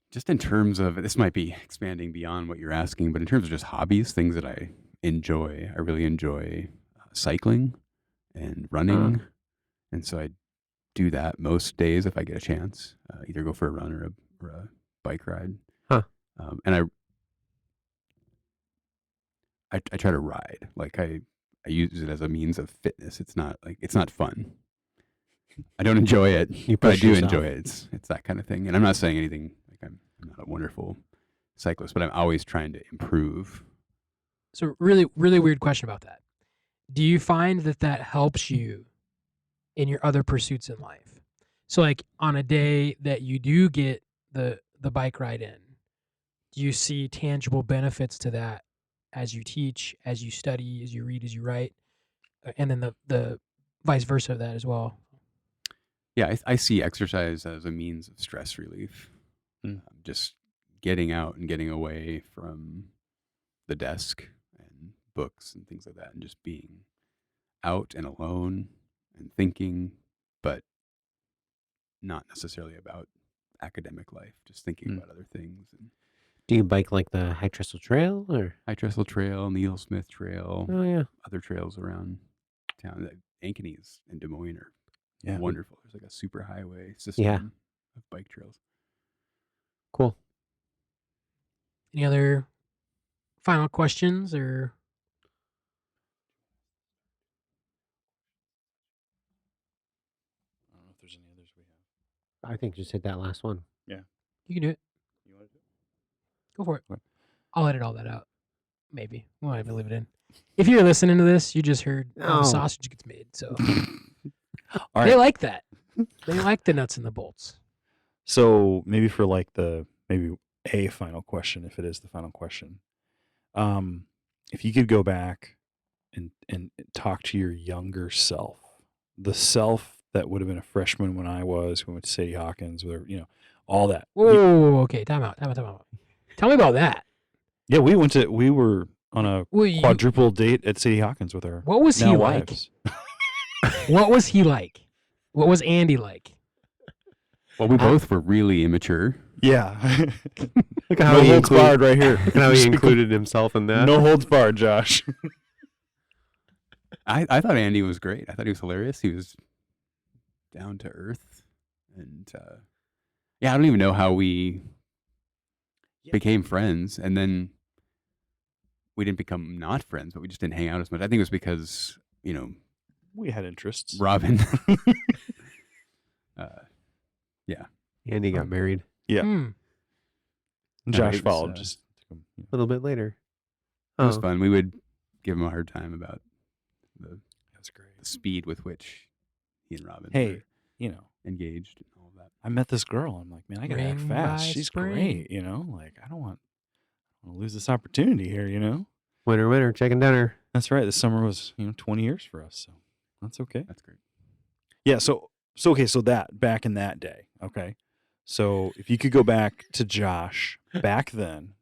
Just in terms of, this might be expanding beyond what you're asking, but in terms of just hobbies, things that I enjoy, I really enjoy cycling and running. And so I do that most days if I get a chance, either go for a run or a bike ride. And I try to ride. Like I use it as a means of fitness. It's not fun. I don't enjoy it, but I do enjoy it. It's that kind of thing. And I'm not saying anything like I'm not a wonderful cyclist, but I'm always trying to improve. So really, really weird question about that. Do you find that helps you in your other pursuits in life? So like on a day that you do get the bike ride in, do you see tangible benefits to that as you teach, as you study, as you read, as you write, and then the vice versa of that as well? Yeah, I see exercise as a means of stress relief. Just getting out and getting away from the desk and books and things like that, and just being out and alone and thinking, but not necessarily about academic life, just thinking about other things. And Do you bike like the High Trestle Trail or? High Trestle Trail, Needle Smith Trail, Oh yeah. other trails around town. The Ankeny's in Des Moines are Yeah. wonderful. There's like a super highway system of bike trails. Cool. Any other final questions or? I don't know if there's any others we have. I think just hit that last one. You can do it. You want to do it? Go for it. Okay. I'll edit all that out. Maybe. We won't even leave it in. If you're listening to this, you just heard how the No. sausage gets made. So All they right. like that. They like the nuts and the bolts. So maybe for like maybe a final question, if it is the final question, if you could go back and talk to your younger self, the self that would have been a freshman when we went to Sadie Hawkins, or all that. Whoa, okay, time out. Tell me about that. Yeah, we were on a quadruple date at Sadie Hawkins with our What was he now like? wives. What was he like? What was Andy like? Well, we both were really immature. Yeah. Look at No how he holds barred right here. Look at how he included himself in that. No holds barred, Josh. I thought Andy was great. I thought he was hilarious. He was down to earth. And I don't even know how we became friends. And then we didn't become not friends, but we just didn't hang out as much. I think it was because, We had interests. Robin. Andy got married Yeah. Hmm. Josh it was, followed. Just a little bit later. It was fun. We would give him a hard time about the That's great. speed with which he and Robin Hey, were engaged and all of that. I met this girl. I'm like, man, I gotta act Ring fast. by She's spring. great. Like, I don't want to lose this opportunity here. Winner, chicken dinner. That's right. This summer was 20 years for us, so that's okay. That's great. Yeah. So that back in that day. Okay. So if you could go back to Josh back then,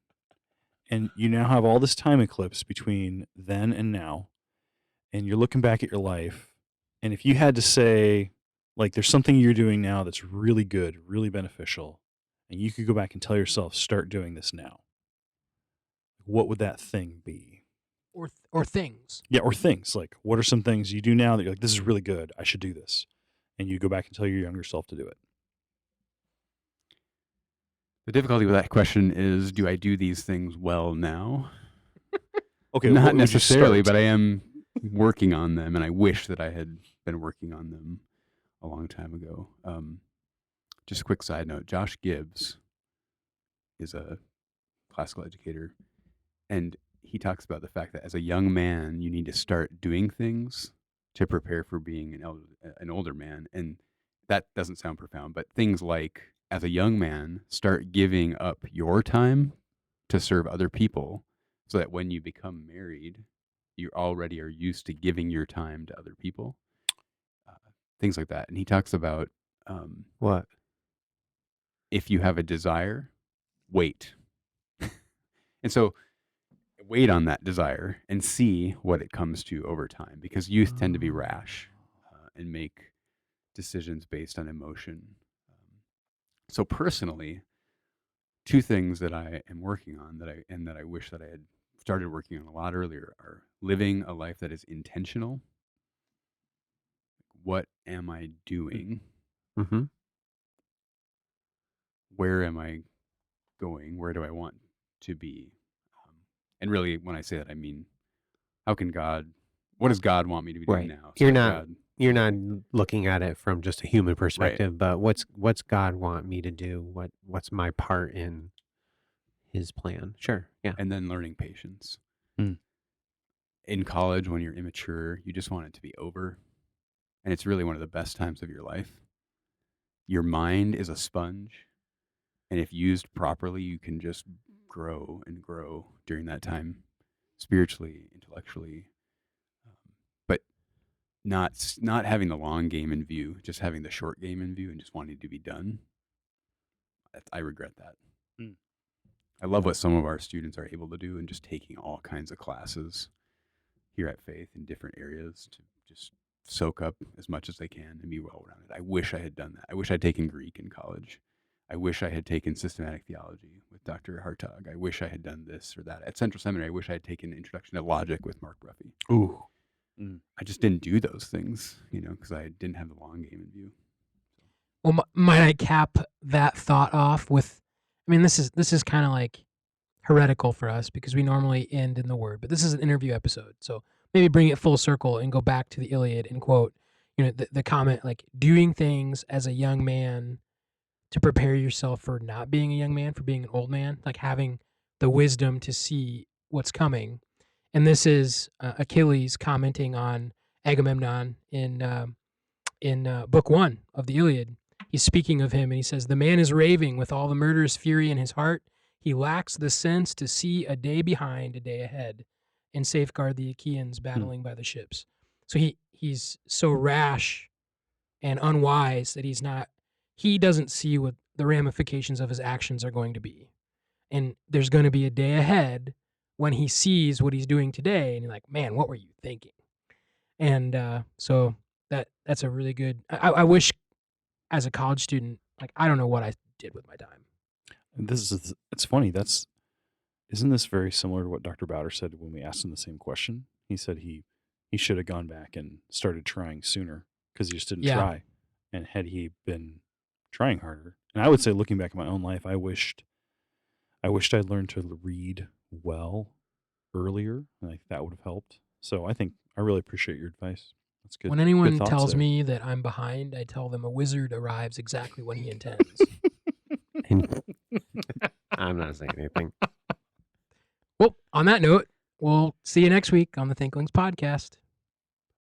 and you now have all this time eclipse between then and now, and you're looking back at your life, and if you had to say, like, there's something you're doing now that's really good, really beneficial, and you could go back and tell yourself, start doing this now, what would that thing be? Or things. Yeah, or things. Like, what are some things you do now that you're like, this is really good, I should do this? and you go back and tell your younger self to do it? The difficulty with that question is, do I do these things well now? Okay, where Not would you necessarily, start? but I am working on them, and I wish that I had been working on them a long time ago. Just a quick side note, Josh Gibbs is a classical educator, and he talks about the fact that as a young man, you need to start doing things to prepare for being an older man. And that doesn't sound profound, but things like, as a young man, start giving up your time to serve other people so that when you become married, you already are used to giving your time to other people. Things like that. And he talks about What? if you have a desire, wait. And so wait on that desire and see what it comes to over time, because youth tend to be rash and make decisions based on emotion. So personally, two things that I am working on that I wish that I had started working on a lot earlier are living a life that is intentional. What am I doing? Mm-hmm. Where am I going? Where do I want to be? And really, when I say that, I mean, what does God want me to be doing Right. now? You're not looking at it from just a human perspective, but what's God want me to do? What's my part in his plan? Sure. Yeah. And then learning patience. Mm. In college, when you're immature, you just want it to be over. And it's really one of the best times of your life. Your mind is a sponge. And if used properly, you can just grow and grow during that time, spiritually, intellectually, but not having the long game in view, just having the short game in view and just wanting to be done. I regret that. Mm. I love what some of our students are able to do and just taking all kinds of classes here at Faith in different areas to just soak up as much as they can and be well-rounded. I wish I had done that. I wish I'd taken Greek in college. I wish I had taken systematic theology with Dr. Hartog. I wish I had done this or that. At Central Seminary, I wish I had taken Introduction to Logic with Mark Bruffy. Ooh. I just didn't do those things, because I didn't have the long game in view. Well, might I cap that thought off with, this is kind of like heretical for us because we normally end in the word, but this is an interview episode. So maybe bring it full circle and go back to the Iliad and quote, the comment, like, doing things as a young man to prepare yourself for not being a young man, for being an old man, like having the wisdom to see what's coming. And this is Achilles commenting on Agamemnon in book 1 of the Iliad. He's speaking of him, and he says, "The man is raving with all the murderous fury in his heart. He lacks the sense to see a day behind, a day ahead, and safeguard the Achaeans battling by the ships." So he's so rash and unwise that he doesn't see what the ramifications of his actions are going to be. And there's going to be a day ahead when he sees what he's doing today, and you're like, man, what were you thinking? And so that's a really good, I wish as a college student, like, I don't know what I did with my time. And it's funny. Isn't this very similar to what Dr. Bowder said when we asked him the same question? He said he should have gone back and started trying sooner because he just didn't try. And had he been trying harder, and I would say, looking back at my own life, I wished I'd learned to read well earlier. Like, that would have helped. So I really appreciate your advice. That's good. When anyone good thoughts tells there. me that I'm behind, I tell them a wizard arrives exactly when he intends. I'm not saying anything. Well, on that note, we'll see you next week on the Thinklings Podcast.